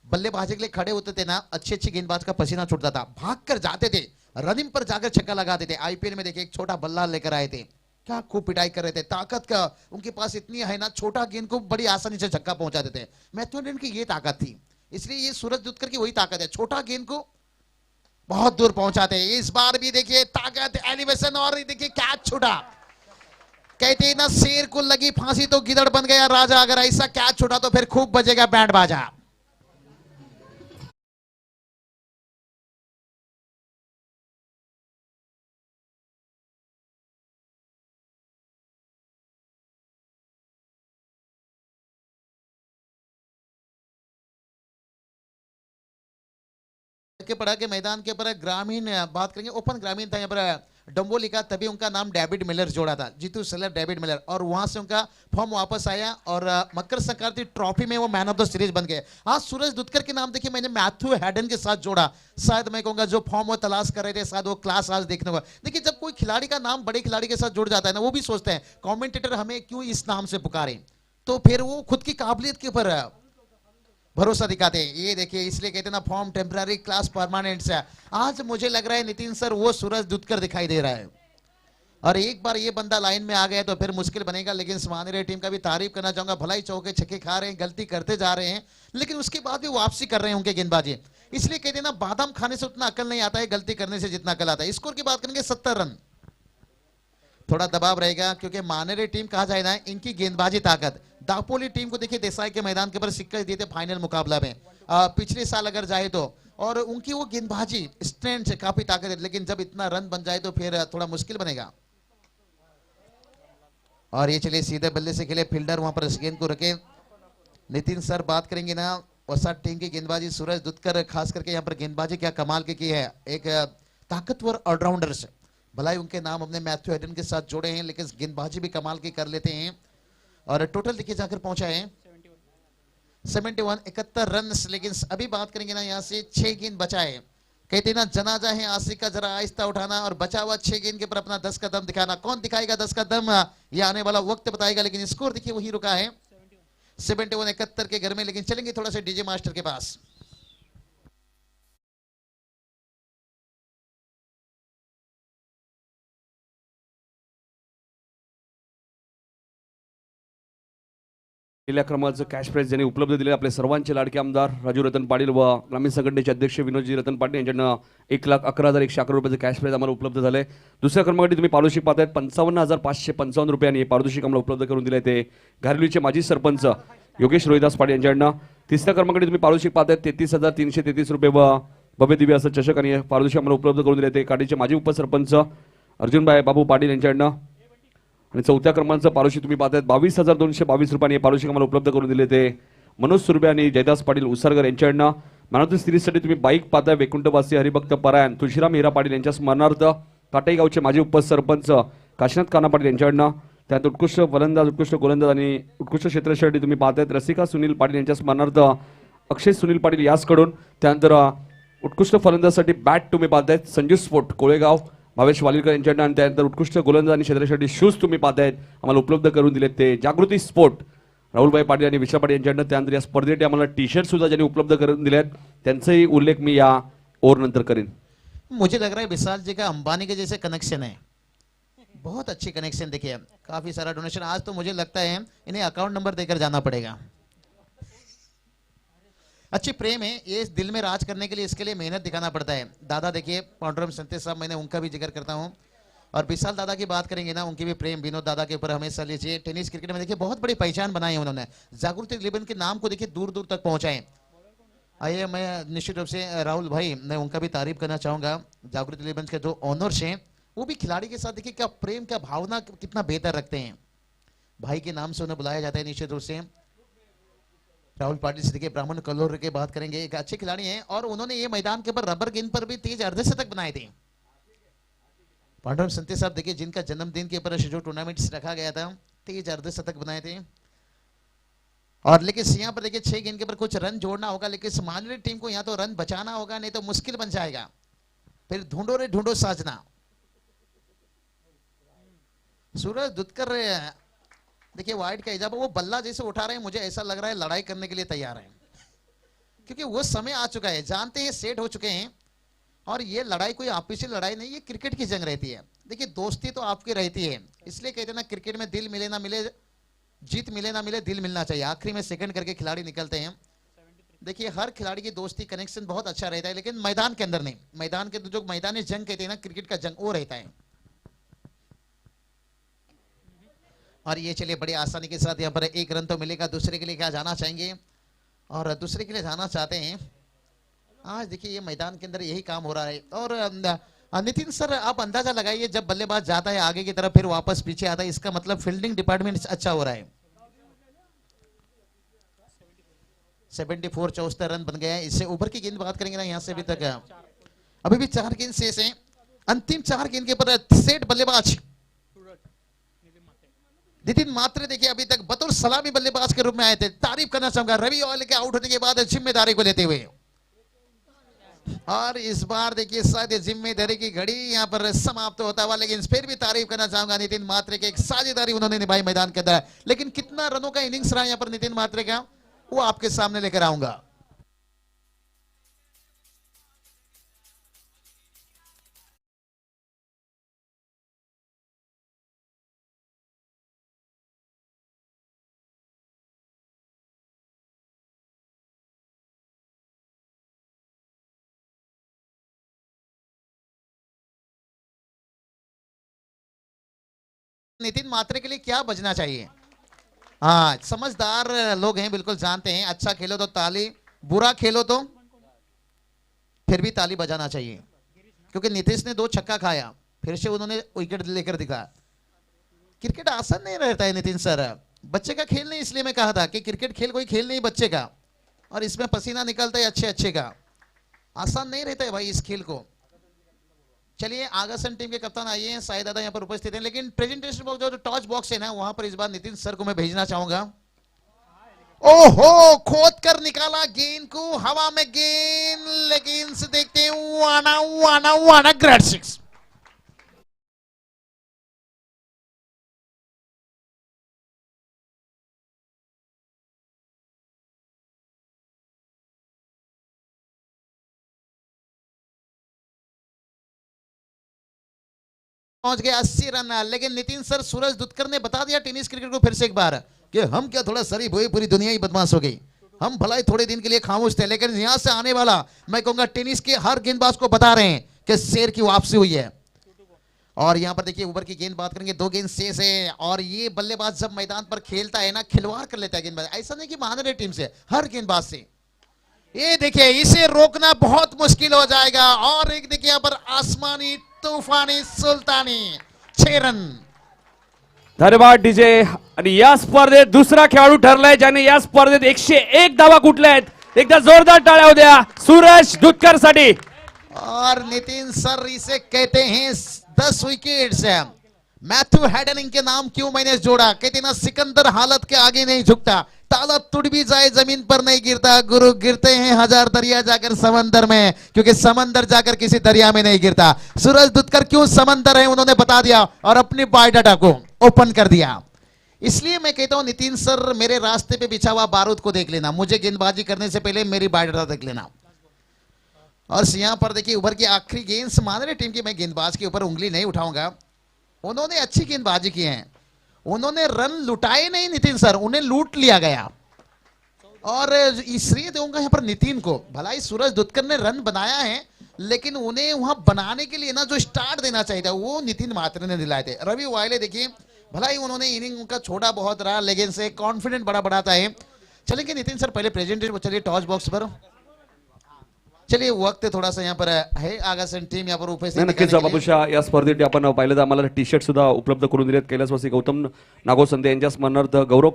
बल्लेबाजी के लिए खड़े होते थे ना, अच्छी अच्छी गेंदबाज का पसीना छूटता था, भाग कर जाते थे, रनिंग पर जाकर छक्का लगाते थे। आईपीएल में देखिए एक छोटा बल्ला लेकर आए थे, क्या खूब पिटाई कर रहे थे, ताकत का उनके पास इतनी है ना, छोटा गेंद को बड़ी आसानी से छक्का पहुंचा देते। मैथ्यू हेडन की ये ताकत थी, इसलिए ये सूरज दुत्कर की वही ताकत है, छोटा गेंद को बहुत दूर पहुंचाते हैं। इस बार भी देखिए ताकत, एलिवेशन, और देखिए कैच छूटा। कहते हैं ना, शेर को लगी फांसी तो गिदड़ बन गया राजा, अगर ऐसा कैच छूटा तो फिर खूब बजेगा बैंड बाजा। के पड़ा के मैदान के ऊपर ग्रामीण बात करेंगे, ओपन ग्रामीण था यहाँ पर डम्बोलिका, तभी उनका नाम डेविड मिलर जोड़ा था, जीतू सेलर डेविड मिलर, और वहां से उनका फॉर्म वापस आया और मकर संक्रांति ट्रॉफी में वो मैन ऑफ द सीरीज बन गए। आज सूरज दुत्कर के नाम देखिए मैंने मैथ्यू हेडन के साथ जोड़ा, शायद मैं कहूंगा जो फॉर्म वो तलाश कर रहे थे शायद वो क्लास आज देखने को। देखिए जब कोई खिलाड़ी का नाम बड़े खिलाड़ी के साथ जुड़ जाता है ना, वो भी सोचते हैं कॉमेंटेटर हमें क्यों इस नाम से पुकारे, तो फिर वो खुद की काबिलियत के ऊपर भरोसा दिखाते हैं। ये देखिए इसलिए कहते हैं ना, फॉर्म टेम्पररी, क्लास परमानेंट से। आज मुझे लग रहा है नितिन सर वो सूरज दुत्कर दिखाई दे रहा है, और एक बार ये बंदा लाइन में आ गया तो फिर मुश्किल बनेगा। लेकिन समानी टीम का भी तारीफ करना चाहूंगा, भलाई चौके छक्के खा रहे हैं, गलती करते जा रहे हैं, लेकिन उसके बाद भी वापसी कर रहे हैं उनके गेंदबाजी। इसलिए कहते हैं ना, बादाम खाने से उतना अकल नहीं आता है, गलती करने से जितना अकल आता है। स्कोर की बात करेंगे 70 रन, थोड़ा दबाव रहेगा क्योंकि मानेरे टीम कहा जाए ना, इनकी गेंदबाजी ताकत। दापोली टीम को देखिए देसाई के मैदान के ऊपर सिक्का दिए थे फाइनल मुकाबला में, पिछले साल अगर जाए तो, और उनकी वो गेंदबाजी स्ट्रेंथ से काफी ताकत है, लेकिन जब इतना रन बन जाए तो फिर थोड़ा मुश्किल बनेगा। और ये चलिए सीधे बल्ले से खेले फील्डर, वहां पर इस गेंद को रखे। नितिन सर बात करेंगे ना, वसा टीम की गेंदबाजी, सूरज दुत्कर खास करके यहाँ पर गेंदबाजी क्या कमाल की है, एक ताकतवर ऑलराउंडर से। भलाई उनके नाम हमने मैथ्यू हेडन के साथ जोड़े हैं, लेकिन गेंदबाजी भी कमाल की कर लेते हैं। और टोटल देखिए जाकर पहुंचा है 71 रन, लेकिन अभी बात करेंगे ना यहाँ से 6 गेंद बचा है। कहते हैं ना, जनाजा है आशिक का, जरा आहिस्ता उठाना और बचा हुआ 6 गेंद के ऊपर अपना 10 का दम दिखाना। कौन दिखाएगा 10 का दम, ये आने वाला वक्त बताएगा, लेकिन स्कोर देखिए वही रुका है 71 के घर में। लेकिन चलेंगे थोड़ा सा डीजे मास्टर के पास। पहिल्या क्रमांकाचं कॅश प्राइज ज्यांनी उपलब्ध दिले आपले सर्वांचे लाडके आमदार राजू रतन पाटील व ग्रामीण संघटनेचे अध्यक्ष विनोदजी रतन पाटील यांच्याकडनं 1,11,111 रुपयाचं कॅश प्राइज आम्हाला उपलब्ध झाले। दुसऱ्या क्रमांकावरती तुम्ही पारितोषिक पाहतायत 55,555 रुपयांनी पारितोषिक आम्हाला उपलब्ध करून दिले ते घारवलीचे माजी सरपंच योगेश रोहिदास पाटील यांच्याकडनं। तिसऱ्या क्रमांकावरती तुम्ही पारितोषिक पाहतायत 33,333 रुपये व भव्य दिव्य असं चषक आणि पारितोषिक आम्हाला उपलब्ध करून दिले ते काडीचे माजी उपसरपंच अर्जुनभाई बाबू पाटील यांच्याकडनं। आणि चौथ्या क्रमांकाचं पारितोषिक तुम्ही पाहतायत 22,222 रुपयांनी पारितोषिक आम्हाला उपलब्ध करून दिले ते मनोज सुरभे आणि जयदास पाटील उसरगर यांच्याकडनं। मॅन ऑफ द सिरीजसाठी तुम्ही बाईक पाहताय वैकुंठवासी हरिभक्त परायण तुळशीराम हिरा पाटील यांच्या स्मरणार्थ काटाई गावचे माजी उपसरपंच काशीनाथ काना पाटील यांच्याकडनं। त्यात उत्कृष्ट फलंदाज, उत्कृष्ट गोलंदाज आणि उत्कृष्ट क्षेत्ररक्षणासाठी तुम्ही पाहतायत रसिका सुनील पाटील यांच्या स्मरणार्थ अक्षय सुनील पाटील याचकडून। त्यानंतर उत्कृष्ट फलंदाजासाठी बॅट तुम्ही पाहतायत संजू स्पोर्ट कोळेगाव भावेश वालीकर यांच्याकडनं। आणि त्यानंतर उत्कृष्ट गोलंदाज आणि क्षेत्ररक्षणासाठी शूज तुम्ही पाहतायत आम्हाला उपलब्ध करून दिलेत ते जागृती स्पोर्ट राहुलभाई पाटील आणि विशाल पाटील यांच्याकडनं। त्यानंतर या स्पर्धेसाठी आम्हाला टी शर्ट सुद्धा ज्यांनी उपलब्ध करून दिले आहेत त्यांचाही उल्लेख मी या ओव्हर नंतर करेन। मुझे लग रहा है विशाल जी का अंबानी के जैसे कनेक्शन है, बहुत अच्छी कनेक्शन देखिए, काफी सारा डोनेशन। आज तो मुझे लगता है इन्हें अकाउंट नंबर देकर जाना पड़ेगा। अच्छी प्रेम है ये, दिल में राज करने के लिए इसके लिए मेहनत दिखाना पड़ता है। दादा देखिए पांडुरंग संते साहब, मैंने उनका भी जिक्र करता हूं। और विशाल दादा की बात करेंगे ना, उनकी भी प्रेम विनोद दादा के ऊपर हमेशा लीजिए। टेनिस क्रिकेट में देखिए बहुत बड़ी पहचान बनाई है उन्होंने, जागृति 11 के नाम को देखिए दूर दूर तक पहुंचाए। आइए मैं निश्चित रूप से राहुल भाई, मैं उनका भी तारीफ करना चाहूंगा। जागृति 11 के जो ऑनर्स हैं वो भी खिलाड़ी के साथ देखिए क्या प्रेम, क्या भावना कितना बेहतर रखते हैं। भाई के नाम से उन्हें बुलाया जाता है निश्चित रूप से। राहुल पाटिल से देखिए ब्राह्मण कल्लोर की बात करेंगे, एक अच्छे खिलाड़ी हैं और उन्होंने ये मैदान के ऊपर रबर गेंद पर भी तेज अर्धशतक बनाए थे। पांडुरंग संते साहब देखिए जिनका जन्मदिन के ऊपर जो टूर्नामेंट रखा गया था, तेज अर्धशतक बनाए थे। और लेकिन यहाँ पर देखिए 6 गेंद के ऊपर कुछ रन जोड़ना होगा, लेकिन समानी टीम को यहाँ तो रन बचाना होगा, नहीं तो मुश्किल बन जाएगा। फिर ढूंढो रे ढूंढो साजना। सूरज दुत्कर देखिए वाइड का इजाफा, वो बल्ला जैसे उठा रहे हैं, मुझे ऐसा लग रहा है लड़ाई करने के लिए तैयार है, क्योंकि वो समय आ चुका है, जानते हैं सेट हो चुके हैं। और ये लड़ाई कोई आपसी लड़ाई नहीं, ये क्रिकेट की जंग रहती है। देखिए दोस्ती तो आपकी रहती है, इसलिए कहते हैं ना क्रिकेट में दिल मिले ना मिले, जीत मिले ना मिले, दिल मिलना चाहिए। आखिरी में सेकंड करके खिलाड़ी निकलते हैं। देखिए हर खिलाड़ी की दोस्ती कनेक्शन बहुत अच्छा रहता है, लेकिन मैदान के अंदर नहीं। मैदान के जो मैदानी जंग कहते हैं ना, क्रिकेट का जंग, वो रहता है। और ये चलिए बड़ी आसानी के साथ यहाँ पर एक रन तो मिलेगा। दूसरे के लिए क्या जाना चाहेंगे? और दूसरे के लिए जाना चाहते हैं। आज देखिए ये मैदान के अंदर यही काम हो रहा है। और नितिन सर आप अंदाजा लगाइए, जब बल्लेबाज जाता है आगे की तरफ फिर वापस पीछे आता है, इसका मतलब फील्डिंग डिपार्टमेंट अच्छा हो रहा है। 74 74 रन बन गया है। इससे ऊपर की गेंद बात करेंगे ना, यहाँ से अभी भी 4 गेंद शेष हैं। अंतिम 4 गेंद के ऊपर सेट बल्लेबाज नितिन मात्रे देखिए अभी तक बतौर सलामी बल्लेबाज के रूप में आए थे। तारीफ करना चाहूंगा रवि ऑयल के आउट होने के बाद जिम्मेदारी को लेते हुए। और इस बार देखिए शायद जिम्मेदारी की घड़ी यहाँ पर समाप्त होता हुआ, लेकिन फिर भी तारीफ करना चाहूंगा नितिन मात्रे के, एक साझेदारी उन्होंने निभाई मैदान के अंदर। लेकिन कितना रनों का इनिंग्स रहा यहाँ पर नितिन मात्रे का, वो आपके सामने लेकर आऊंगा। नितिन मात्रे के लिए क्या बजना चाहिए? हाँ समझदार लोग हैं, बिल्कुल जानते हैं, अच्छा खेलो तो ताली, बुरा खेलो तो फिर भी ताली बजाना चाहिए। क्योंकि नीतीश ने 2 छक्का खाया, फिर से उन्होंने विकेट लेकर दिखा। क्रिकेट आसान नहीं रहता है नितिन सर, बच्चे का खेल नहीं, इसलिए मैं कहा था कि क्रिकेट खेल कोई खेल नहीं बच्चे का, और इसमें पसीना निकलता है अच्छे अच्छे का। आसान नहीं रहता है भाई इस खेल को। चलिए आगासन टीम के कप्तान आइए हैं, साई दादा यहाँ पर उपस्थित हैं, लेकिन प्रेजेंटेशन बॉक्स जो टॉच बॉक्स है ना, वहां पर इस बार नितिन सर को मैं भेजना चाहूंगा। ओहो खोद कर निकाला गेंद को, हवा में गेंद, लेकिन से देखते हैं वाना वाना वाना ग्रेड 6। पहुंच गया 80 रन। लेकिन नितिन सर सूरज दुत्कर ने बता दिया टेनिस क्रिकेट को फिर से एक बार कि हम क्या थोड़ा शरीफ हुए, पूरी दुनिया ही बदमाश हो गई। हम भला ही थोड़े दिन के लिए खामोश थे, लेकिन यहां से आने वाला मैं कहूंगा टेनिस के हर गेंदबाज को बता रहे हैं कि शेर की वापसी हुई है। और यहां पर देखिए ऊपर की गेंद बात करेंगे, 2 गेंद शेष है। और ये बल्लेबाज जब मैदान पर खेलता है ना, खिलवाड़ कर लेता है गेंदबाज, ऐसा नहीं कि मान रहे टीम से, हर गेंदबाज से। ये देखिए इसे रोकना बहुत मुश्किल हो जाएगा। और एक देखिए यहां पर आसमानी तूफानी सुल्तानी 6 रन। धन्यवाद डीजे। आणि या स्पर्धेत दुसरा खेळाडू ठरलाय ज्याने या स्पर्धेत 101 धावा कुठल्यात। एकदा जोरदार टाळ्या हो द्या सूरज दुत्कर साठी। और नितिन सर इसे कहते हैं 10 विकेट्स। मैथ्यू हैडनिंग के नाम क्यों मैंने जोड़ा? कहते ना सिकंदर हालत के आगे नहीं झुकता, ताला टूट भी जाए जमीन पर नहीं गिरता। गुरु गिरते हैं 1000 दरिया जाकर समंदर में, क्योंकि समंदर जाकर किसी दरिया में नहीं गिरता। सूरज दुत्कर क्यों समंदर है उन्होंने बता दिया, और अपनी बायोडाटा को ओपन कर दिया। इसलिए मैं कहता हूं नितिन सर मेरे रास्ते पे बिछा हुआ बारूद को देख लेना, मुझे गेंदबाजी करने से पहले मेरी बायोडाटा देख लेना। और यहां पर देखिए उभर की आखिरी गेंद मान रहे टीम की, मैं गेंदबाज के ऊपर उंगली नहीं उठाऊंगा, उन्होंने अच्छी गेंदबाजी की है, उन्होंने रन लुटाए नहीं नितिन सर, उन्हें लूट लिया गया। और इसलिए दूंगा यहाँ पर नितिन को, भला ही सूरज दुत्कर ने रन बनाया है, लेकिन उन्हें वहां बनाने के लिए ना जो स्टार्ट देना चाहिए था वो नितिन मात्रे ने दिलाए थे। रवि वायले देखिए भला ही उन्होंने इनिंग उनका छोटा बहुत रहा, लेकिन से कॉन्फिडेंट बड़ा बढ़ाता है। चलेंगे नितिन सर पहले प्रेजेंटेशन, चलिए टॉस बॉक्स पर चलिए, वक्त थोड़ा सा यहाँ पर है। आगासन टीम यहाँ पर उपस्थित नक्कीच बाबूशा या स्पर्धेत आपण पाहिलं तर आम्हाला टी शर्ट सुद्धा उपलब्ध करून दिलेत। कैलासवासी गौतम नागो संते यांच्या स्मरणार्थ गौरव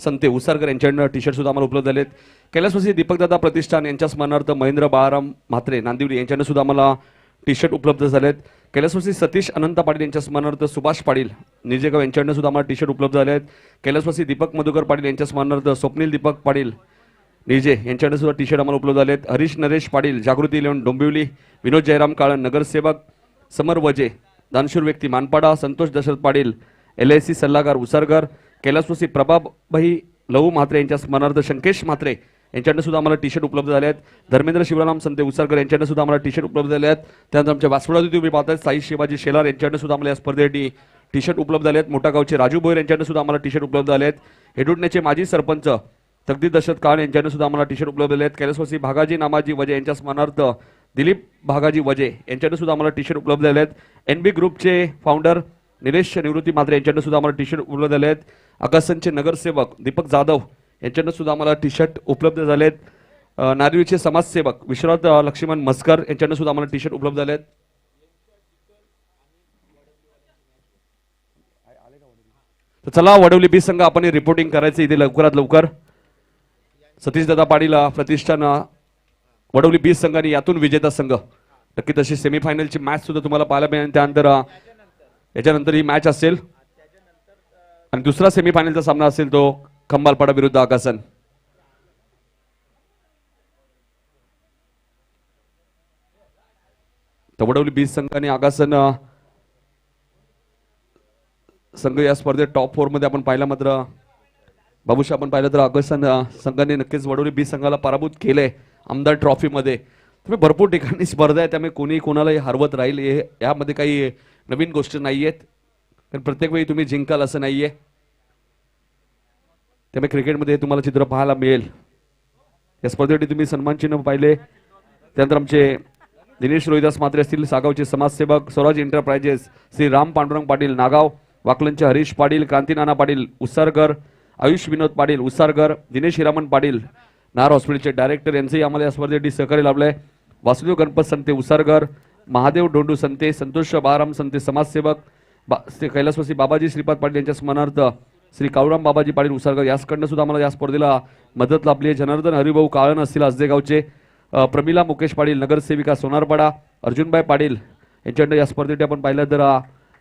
संते उसरकर यांच्याकडनं टी शर्ट सुद्धा आम्हाला उपलब्ध झालेत। कैलासवासी दीपकदादा प्रतिष्ठान यांच्या स्मरणार्थ महेंद्र बाळाराम म्हात्रे नांदिवली यांच्याकडनं सुद्धा आम्हाला टी शर्ट उपलब्ध झालेत। कैलासवासी सतीश अनंत पाटील यांच्या स्मरणार्थ सुभाष पाटील निजेगाव यांच्याकडनं सुद्धा आम्हाला टी शर्ट उपलब्ध झाले आहेत। कैलासवासी दीपक मधुकर पाटील यांच्या स्मरणार्थ स्वप्नील दीपक पाटील निजे यांच्याकडे सुद्धा टी शर्ट आम्हाला उपलब्ध झाले आहेत। हरीश नरेश पाटील जागृती 11 डोंबिवली, विनोद जयराम काळन नगरसेवक समर वजे दानशूर व्यक्ती मानपाडा, संतोष दशरथ पाटील LIC सल्लागार उसरगर, कैलासवासी प्रभाभाई लहू म्हात्रे यांच्या स्मरणार्थ शंकेश म्हात्रे यांच्याकडे सुद्धा आम्हाला टी शर्ट उपलब्ध झाले आहेत. धर्मेंद्र शिवराम संते उसरकर यांच्याकडे सुद्धा आम्हाला टी शर्ट उपलब्ध झाले आहेत. त्यानंतर आमच्या वासवडात तुम्ही पाहताय साई शिवाजी शेलार यांच्याकडे सुद्धा आम्हाला या स्पर्धेसाठी टी शर्ट उपलब्ध झाले आहेत. मोठा गावचे राजू भोयर यांच्याकडे सुद्धा आम्हाला टी शर्ट उपलब्ध झाले आहेत. हेडुडण्याचे माजी सरपंच तकदीर दशरथ काळ यांच्याकडे सुद्धा आम्हाला टी शर्ट उपलब्ध झाले आहेत. कैलासवासी भागाजी नामाजी वजे यांच्या स्मरणार्थ दिलीप भागाजी वजे यांच्याकडे सुद्धा आम्हाला टी शर्ट उपलब्ध झाले आहेत. NB ग्रुपचे फाउंडर निलेश निवृत्ती म्हात्रे यांच्याकडे सुद्धा आम्हाला टी शर्ट उपलब्ध झाले आहेत. आकाशनचे नगरसेवक दीपक जाधव यांच्याकडे सुद्धा आम्हाला टी शर्ट उपलब्ध झाले आहेत. नारिवीचे समाजसेवक विश्वनाथ लक्ष्मण मस्कर यांच्याकडे सुद्धा आम्हाला टी शर्ट उपलब्ध झाले आहेत. तर चला वडवली बी संघ आपण रिपोर्टिंग करायचं इथे लवकरात लवकर. सतीश दादा पाटील प्रतिष्ठान वडवली बी संघ आणि यातून विजेता संघ नक्की तशी सेमीफायनलची मॅच सुद्धा तुम्हाला पाहायला मिळेल. त्यानंतर याच्यानंतर ही मॅच असेल आणि दुसरा सेमीफायनलचा सामना असेल तो खंबालपाडा विरुद्ध आकासन. वडवली बी संघ आणि आकासन संघ या स्पर्धेत टॉप 4 मध्ये आपण पाहिला. मात्र बाबूशा आपण पाहिलं तर आकासन संघाने नक्कीच वडवली बी संघाला पराभूत केले आमदार ट्रॉफी मध्ये. तुम्ही भरपूर ठिकाणी स्पर्धा आहे त्यामुळे कोणी कोणालाही हरवत राहील यामध्ये काही नवीन गोष्टी नाहीयेत. कारण प्रत्येक वेळी तुम्ही जिंकाल असं नाहीये. त्यामुळे क्रिकेटमध्ये तुम्हाला चित्र पाहायला मिळेल. या स्पर्धेसाठी तुम्ही सन्मान चिन्ह पाहिले. त्यानंतर आमचे दिनेश रोहिदास म्हात्रे असतील, सागावचे समाजसेवक स्वराज एंटरप्राइजेस श्री राम पांडुरंग पाटील नागाव, वाकलनचे हरीश पाटील, क्रांतीनाना पाटील उसरगर, आयुष विनोद पाटील उसरगर, दिनेश हिरामन पाटील नार हॉस्पिटलचे डायरेक्टर यांचंही आम्हाला या स्पर्धेसाठी सहकार्य लाभलंय. वासुदेव गणपत संते उसरगर, महादेव डोंडू संते, संतोष बाळाराम संते समाजसेवक, श्री कैलासवासी बाबाजी श्रीपाद पाटील यांच्या स्मरणार्थ श्री काळूराम बाबाजी पाटील उसरगर याचकडनं सुद्धा आम्हाला या स्पर्धेला मदत लाभली आहे. जनार्दन हरिभाऊ काळण असतील हसदेगावचे, प्रमिला मुकेश पाटील नगरसेविका सोनारपाडा, अर्जुनभाई पाटील यांच्याकडनं या स्पर्धेसाठी आपण पाहिलं तर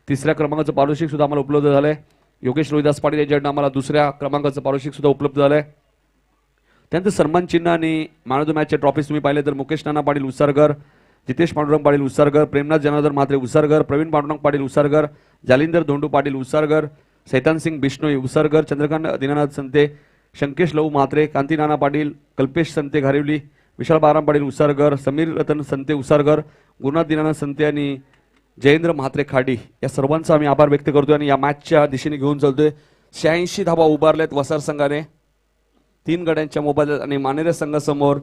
3ऱ्या क्रमांकाचं पारितोषिक सुद्धा आम्हाला उपलब्ध झालंय. योगेश रोहिदास पाटील यांच्याकडनं आम्हाला 2ऱ्या क्रमांकाचं पारितोषिक सुद्धा उपलब्ध झालंय. त्यानंतर सन्मान चिन्ह आणि मॅन ऑफ द मॅचचे ट्रॉफीज तुम्ही पाहिले तर मुकेश नाना पाटील उसरगर, जितेश पांडुरंग पाटील उसरगर, प्रेमनाथ जनार्दन म्हात्रे उसरगर, प्रवीण पांडुरंग पाटील उसरगर, जालिंदर धोंडू पाटील उसरगर, सैतान सिंग बिश्नोई उसरगर, चंद्रकांत दीनानाथ संते, शंकेश लहू म्हात्रे, कांती नाना पाटील, कल्पेश संते घारिवली, विशाल बाराम पाटील उसरगर, समीर रतन संते उसरगर, गुरुनाथ दीनानाथ संते आणि जयेंद्र म्हात्रे खाडी या सर्वांचा आम्ही आभार व्यक्त करतोय आणि या मॅचच्या दिशेने घेऊन चालतोय. 86 धावा उभारल्यात वसार संघाने 3 गड्यांच्या मोबाईल आणि मानेरा संघासमोर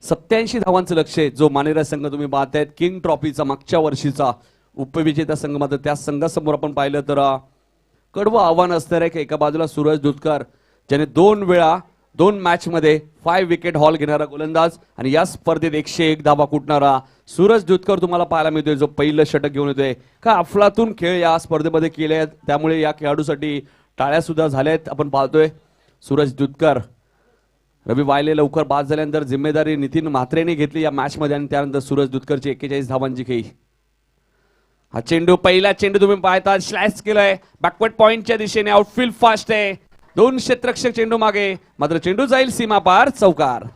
87 धावांचं लक्ष आहे. जो मानेरा संघ तुम्ही पाहतायत किंग ट्रॉफीचा मागच्या वर्षीचा उपविजेता संघ, मात्र त्या संघासमोर आपण पाहिलं तर कडवं आव्हान असणार आहे की एका बाजूला सूरज दुधकर ज्याने 2 वेळा 2 मॅच मध्ये 5 विकेट हॉल घेणारा गोलंदाज आणि या स्पर्धेत 101 धावा कुटणारा सूरज दुधकर तुम्हाला पाहायला मिळतोय जो पहिलं षटक घेऊन येतोय. का अफलातून खेळ या स्पर्धेमध्ये केले आहेत त्यामुळे या खेळाडूसाठी टाळ्या सुद्धा झाल्यात. आपण पाहतोय सूरज दुधकर. रवी वायले लवकर बाद झाल्यानंतर जिम्मेदारी नितीन म्हात्रेने घेतली या मॅच मध्ये आणि त्यानंतर सूरज दुधकरची 41 धावांची खेळी. हा चेंडू पहिला चेंडू तुम्ही पाहता स्लॅश केलाय बॅकवर्ड पॉइंटच्या दिशेने. आउटफील्ड फास्ट आहे, 2 क्षेत्ररक्षक चेंडू मागे, मात्र चेंडू जाईल सीमा पार चौकार.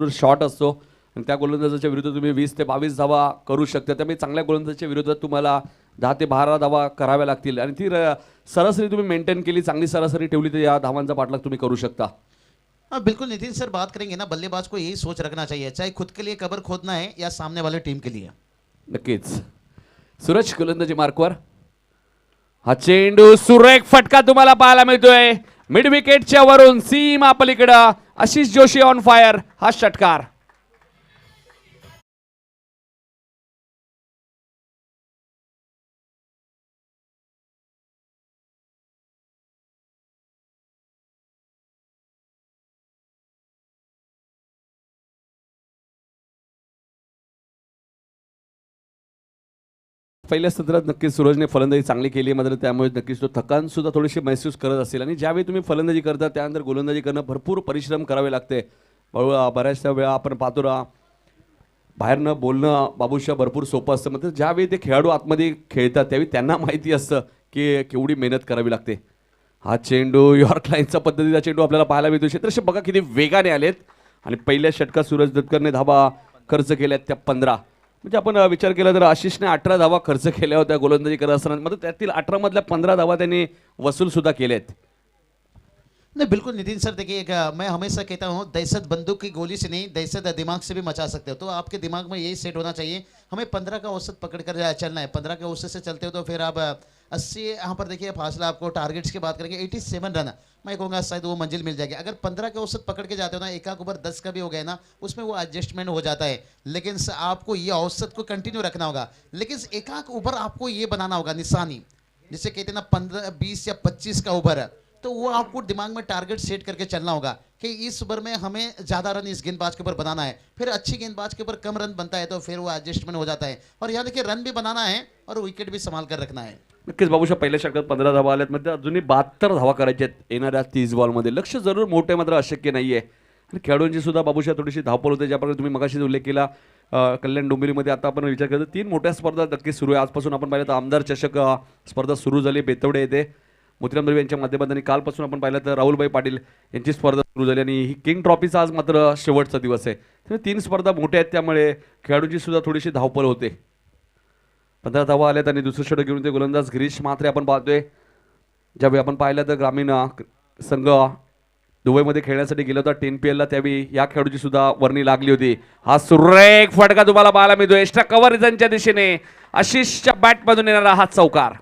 शॉट असतो आणि त्या गोलंदाजाच्या विरुद्ध तुम्ही 20 ते 22 धावा करू शकता. त्यामुळे चांगल्या गोलंदाजाच्या विरोधात तुम्हाला 10 ते 12 धावा कराव्या लागतील आणि ती सरासरी तुम्ही मेंटेन केली, चांगली सरासरी ठेवली तर या धावांचा पाठलाग तुम्ही करू शकता. हाँ बिल्कुल नितिन सर, बात करेंगे ना, बल्लेबाज को यही सोच रखना चाहिए, चाहे खुद के लिए कबर खोदना है या सामने वाले टीम के लिए. नक्कीच. सूरज गोलंदाजी मार्कवर. हा चेंडू सुरेख फटका तुम्हाला पाहायला मिळतोय मिड विकेटच्या वरून सीमा पलीकडं. Ashish Joshi on fire. हा षटकार. पहिल्या सत्रात नक्कीच सूरजने फलंदाजी चांगली केली, मात्र त्यामुळे नक्कीच तो थकान सुद्धा थोडीशी महसूस करत असेल आणि ज्यावेळी तुम्ही फलंदाजी करता त्यानंतर गोलंदाजी करणं भरपूर परिश्रम करावे लागते. बऱ्याचशा वेळा आपण पाहतो ना, बाहेरनं बोलणं बाबूशा भरपूर सोपं असतं, मात्र ज्यावेळी ते खेळाडू आतमध्ये खेळतात त्यावेळी त्यांना माहिती असतं की केवढी मेहनत करावी लागते. हा चेंडू यॉर्क लाईनचा पद्धतीचा चेंडू आपल्याला पाहायला मिळतो. क्षेत्ररक्षक बघा किती वेगाने आलेत आणि पहिल्या षटकात सूरज दत्तकरने धावा खर्च केल्यात त्या 15. म्हणजे आपण विचार केला तर आशिषने 18 धावा खर्च केल्या होत्या गोलंदाजी करत असताना, मात्र त्यातील 18 मधल्या 15 धावा त्यांनी वसूल सुद्धा केल्यात. नहीं बिल्कुल नितिन सर, देखिए मैं हमेशा कहता हूँ, दहशत बंदूक की गोली से नहीं, दहशत दिमाग से भी मचा सकते हो. तो आपके दिमाग में यही सेट होना चाहिए, हमें 15 का औसत पकड़ कर चलना है. 15 के औसत से चलते हो तो फिर आप 80, यहाँ पर देखिए फासला आपको टारगेट्स की बात करेंगे 87 रन, मैं कहूँगा शायद वो मंजिल मिल जाएगी. अगर 15 के औसत पकड़ के जाते हो ना, एक ओवर 10 का भी हो गया ना, उसमें वो एडजस्टमेंट हो जाता है. लेकिन आपको ये औसत को कंटिन्यू रखना होगा, लेकिन एक ओवर आपको ये बनाना होगा निशानी, जिसे कहते हैं ना 15, 20 या 25 का ओवर है, तो वो आपको दिमाग में टारगेट सेट करके चलना होगा कि इस ओवर में हमें ज़्यादा रन इस गेंदबाज के ऊपर बनाना है. फिर अच्छी गेंदबाज के ऊपर कम रन बनता है तो फिर वो एडजस्टमेंट हो जाता है. और यहाँ देखिए रन भी बनाना है और विकेट भी संभाल कर रखना है. नक्कीच बाबूशा पहिल्या षटकात 15 धावा आल्यात, मध्ये अजूनही 72 धावा करायच्या आहेत येणाऱ्या 30 बॉलमध्ये. लक्ष जरूर मोठे मात्र अशक्य नाहीये आणि खेळाडूंची सुद्धा बाबूशा थोडीशी धावपळ होते. ज्या प्रकारे तुम्ही मगाशीच उल्लेख केला, कल्याण डोंबिवलीमध्ये आता आपण विचार करतो 3 मोठ्या स्पर्धा नक्कीच सुरू आहे. आजपासून आपण पाहिलं तर आमदार चषक स्पर्धा सुरू झाली बेतवडे येथे मोतीराम दळवी यांच्या माध्यमातून, आणि कालपासून आपण पाहिलं तर राहुलभाई पाटील यांची स्पर्धा सुरू झाली आणि ही किंग ट्रॉफीचा आज मात्र शेवटचा दिवस आहे. त्यामुळे 3 स्पर्धा मोठ्या आहेत, त्यामुळे खेळाडूंची सुद्धा थोडीशी धावपळ होते. 15 धावा आल्यात आणि दुसरं षटक घेऊन ते गोलंदाज गिरीश म्हात्रे आपण पाहतोय. ज्यावेळी आपण पाहिलं तर ग्रामीण संघ दुबईमध्ये खेळण्यासाठी गेला होता 10PL ला, त्यावेळी या खेळाडूची सुद्धा वर्णी लागली होती. हा सुरेख फटका तुम्हाला पाहायला मिळतो एक्स्ट्रा कव्हरेजच्या दिशेने. आशिषच्या बॅटमधून येणारा हा चौकार.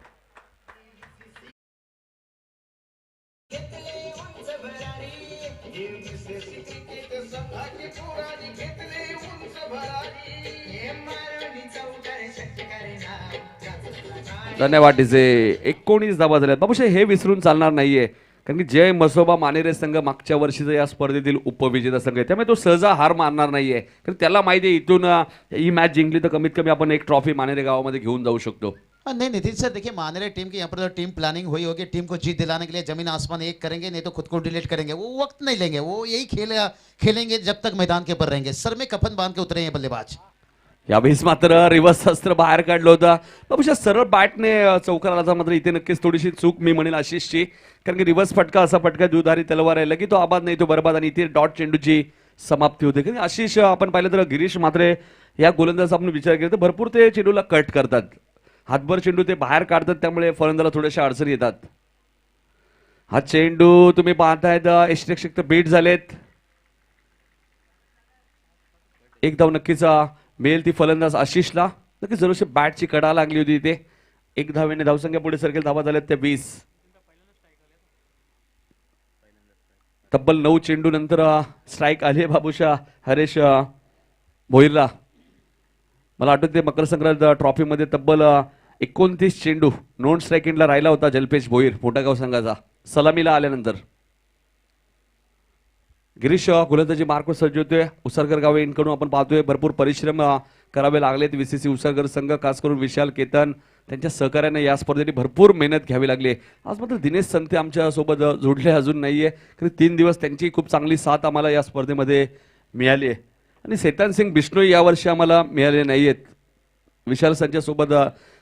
धन्यवाद डीजे. 19 धावा झाल्यात. बाबूशा हे विसरून चालणार नाहीये, कारण की जय मसोबा मानेरे संघ मागच्या वर्षीचा या स्पर्धेतील उपविजेता संघ आहे, त्यामुळे तो सहजा हार मानणार नाहीये. कारण त्याला माहिती आहे इथून ही मॅच जिंकली तर कमीत कमी आपण एक ट्रॉफी मानेरे गावामध्ये घेऊन जाऊ शकतो. नहीं नितिन सर, देखिए मानेरे टीम की यहाँ पर टीम प्लानिंग हुई होगी, टीम को जीत दिलाने के लिए जमीन आसमान एक करेंगे, नहीं तो खुद को डिलीट करेंगे. वो वक्त नहीं लेंगे, वो यही खेलेंगे जब तक मैदान के ऊपर रहेंगे. सर में कफन बांध के उतरे हैं बल्लेबाज. यावेळेस मात्र रिव्हर्स अस्त्र बाहेर काढलं होतं. बाबूशा सरळ बॅटने चौकार आला, मात्र इथे नक्कीच थोडीशी चूक मी म्हणेल आशिषची, कारण की रिव्हर्स फटका असा फटका दुधारी तलवार आहे, की तो आबाद नाही तो बरबाद, आणि इथे डॉट चेंडूची समाप्ती होते. कारण आशिष आपण पाहिलं तर गिरीश म्हात्रे या गोलंदाज आपण विचार केला तर भरपूर ते चेंडूला कट करतात, हातभर चेंडू ते बाहेर काढतात, त्यामुळे फलंदाजाला थोड्याशा अडचणी येतात. हा चेंडू तुम्ही पाहतायत यष्टिरक्षक बीट झालेत. एक धाव नक्कीच मिळेल ती फलंदाज आशिषला. नक्कीच जरूरशी बॅटची कडा लागली होती इथे. एक धावेने धावसंख्या पुढे सरकेल. धावा झाल्यात त्या 20. तब्बल 9 चेंडू नंतर स्ट्राईक आली बाबूशा हरेश भोईरला. मला आठवते मकर संक्रांत ट्रॉफीमध्ये तब्बल 29 चेंडू नॉन स्ट्रायकिंगला राहिला होता जलपेश भोईर मोठागाव संघाचा सलामीला आल्यानंतर. गिरीश गोलंदाजी मार्कवर सज्ज होतोय. उसरकर गावे यांकडून आपण पाहतोय भरपूर परिश्रम करावे लागलेत. VCC उसरकर संघ खास करून विशाल केतन त्यांच्या सहकार्याने या स्पर्धेने भरपूर मेहनत घ्यावी लागली. आज मात्र दिनेश संते आमच्या सोबत जोडले अजून नाहीये, कारण 3 दिवस त्यांची खूप चांगली साथ आम्हाला या स्पर्धेमध्ये मिळाली आहे. आणि सेतान सिंग बिश्नोई यावर्षी आम्हाला मिळाले नाहीयेत. विशाल संच्या सोबत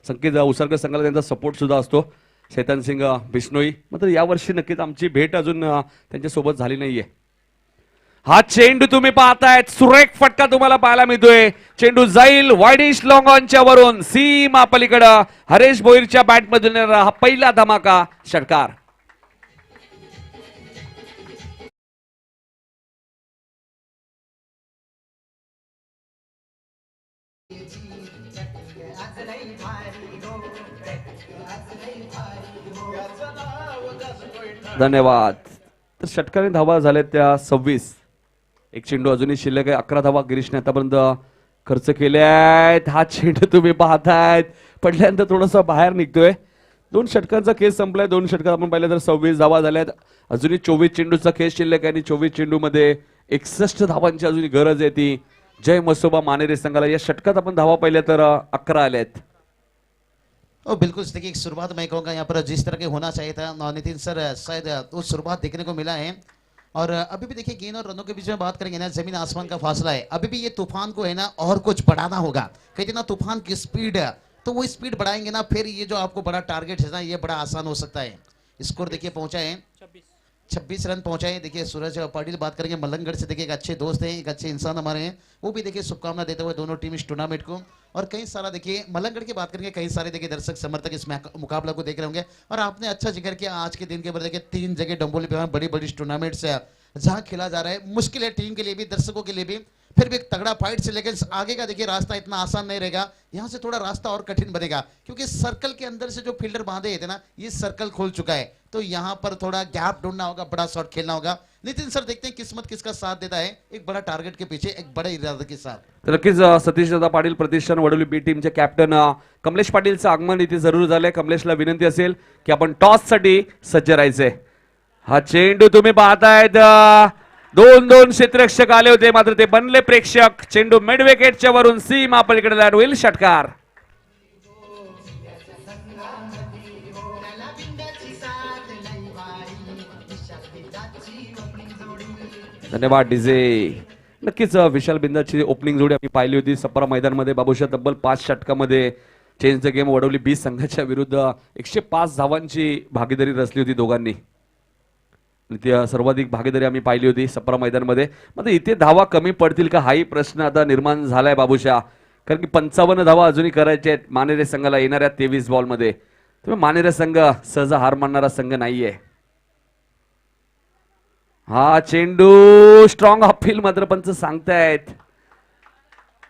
संकेत उसरकर संघाला त्यांचा सपोर्ट सुद्धा असतो. सेतान सिंग बिश्नोई मात्र यावर्षी नक्कीच आमची भेट अजून त्यांच्या सोबत झाली नाहीये. हा चेंडू तुम्ही पाहतायत, सुरेख फटका तुम्हाला पाहायला मिळतोय. चेंडू जाईल वाईडिश लॉंग ऑनच्या वरून सीमा पलीकडं हरेश भोईरच्या बॅट मधून हा पहिला धमाका षटकार. धन्यवाद. तर षटकाने धावा झाल्यात त्या 26. एक चेंडू अजूनही शिल्लक आहे. 11 धावा गिरीशने आतापर्यंत खर्च केल्यात. हा चेंडू तुम्ही पाहतायत पडल्यानंतर थोडासा बाहेर निघतोय. 2 षटकांचा खेळ संपलाय. 2 षटकात आपण पाहिलं तर 26 धावा झाल्यात. अजूनही 24 चेंडूचा खेळ शिल्लक आहे आणि 24 चेंडू मध्ये 61 धावांची अजूनही गरज आहे. ती जय मसोबा मानेरे संघाला. या षटकात आपण धावा पाहिल्या तर 11 आल्यात. ओ बिल्कुल देखिए एक शुरुआत मैं कहूँगा यहाँ पर जिस तरह के होना चाहिए था नितिन सर शायद वो शुरुआत देखने को मिला है. और अभी भी देखिए गेंद और रनों के बीच में बात करेंगे ना, जमीन आसमान का फासला है. अभी भी ये तूफान को है ना और कुछ बढ़ाना होगा. कहते ना तूफान की स्पीड है, तो वो स्पीड बढ़ाएंगे ना, फिर ये जो आपको बड़ा टारगेट है ना, ये बड़ा आसान हो सकता है. स्कोर देखिए पहुंचा है 26 रन पहुंचाए. देखिए सूरज पाटिल बात करेंगे मलंगगढ़ से. देखिए एक अच्छे दोस्त हैं, एक अच्छे इंसान हमारे हैं. वो भी देखिए शुभकामना देते हुए दोनों टीम इस टूर्नामेंट को. और कई सारा देखिए मलंगगढ़ की बात करेंगे, कई सारे देखिए दर्शक समर्थक इस मुकाबला को देख रहे होंगे. और आपने अच्छा जिक्र किया आज के दिन के बाद देखिए 3 जगह डंबोली पे बड़ी बड़ी टूर्नामेंट्स है जहां खेला जा रहा है. मुश्किल है टीम के लिए भी, दर्शकों के लिए भी. फिर भी एक तगड़ा फाइट से, लेकिन आगे का देखिए रास्ता इतना आसान नहीं रहेगा. यहाँ से थोड़ा रास्ता और कठिन बनेगा क्योंकि सर्कल के अंदर से जो फील्डर बांधे थे ना, ये सर्कल खोल चुका है. तो यहाँ पर थोड़ा गैप ढूंढना होगा, बड़ा शॉट खेलना होगा. नितिन सर देखते हैं किस्मत किसका साथ देता है एक बड़ा टारगेट के पीछे एक बड़े इरादे के साथ. तर नक्कीच सतीश दादा पाटील प्रतिष्ठान वडोली बी टीमचे कॅप्टन कमलेश पाटीलचं आगमन इथे जरूर झालंय. कमलेशला विनंती असेल की आपण टॉस साठी सज्ज राहायचंय. हा चेंडू तुम्ही पाहतायत 2 क्षेत्ररक्षक आले होते मात्र ते बनले प्रेक्षक. चेंडू मिड विकेटच्या वरून सीमा पलीकडे लॅट होईल षटकार. धन्यवाद डीजे. नक्कीच विशाल बिंदाची ओपनिंग जोडी आम्ही पाहिली होती सप्रा मैदानामध्ये. बाबूशा तब्बल 5 षटकामध्ये चेंज द गेम वडवली 20 संघाच्या विरुद्ध 105 धावांची भागीदारी रचली होती दोघांनी. त्या सर्वाधिक भागीदारी आम्ही पाहिली होती सप्रा मैदानामध्ये. मात्र इथे धावा कमी पडतील का हाही प्रश्न आता निर्माण झालाय बाबूशा. कारण की 55 धावा अजूनही करायच्या आहेत मानेरे संघाला येणाऱ्या 23 बॉलमध्ये. तुम्ही मानेरे संघ सहज हार मानणारा संघ नाहीये. हा चेंडू स्ट्रॉंग अपील मात्र पंच सांगतायत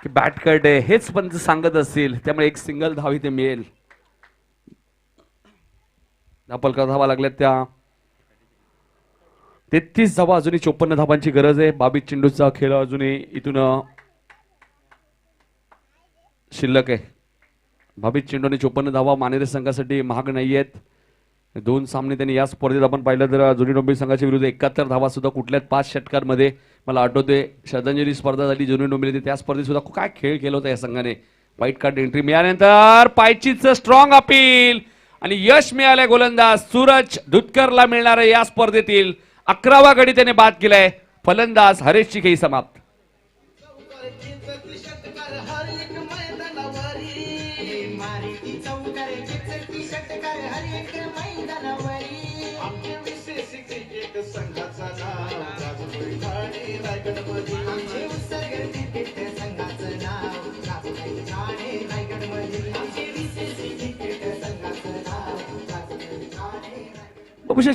की बॅट कट आहे, हेच पंच सांगत असतील. त्यामुळे एक सिंगल धाव इथे मिळेल. पलका धावा लागल्यात त्या 33 धावा. अजूनही 54 धावांची गरज आहे. 22 चेंडूचा खेळ अजूनही इथून शिल्लक आहे. 22 चेंडू आणि 54 धावा मानेरे संघासाठी महाग नाही आहेत. 2 सामने त्यांनी या स्पर्धेत आपण पाहिलं तर जुनी डोंबिवली संघाच्या विरुद्ध 71 धावा सुद्धा कुठल्याच 5 षटकांमध्ये. मला आठवते श्रद्धांजली स्पर्धा झाली जुनी डोंबिवली, त्या स्पर्धेत सुद्धा काय खेळ केला होता या संघाने. वाईट कार्ड एंट्री मिळाल्यानंतर पायचीचं स्ट्रॉंग अपील आणि यश मिळालंय गोलंदाज सूरज दुधकरला मिळणार आहे. या स्पर्धेतील 11वा गडी त्याने बाद केलाय. फलंदाज हरेशची खेळी समाप्त.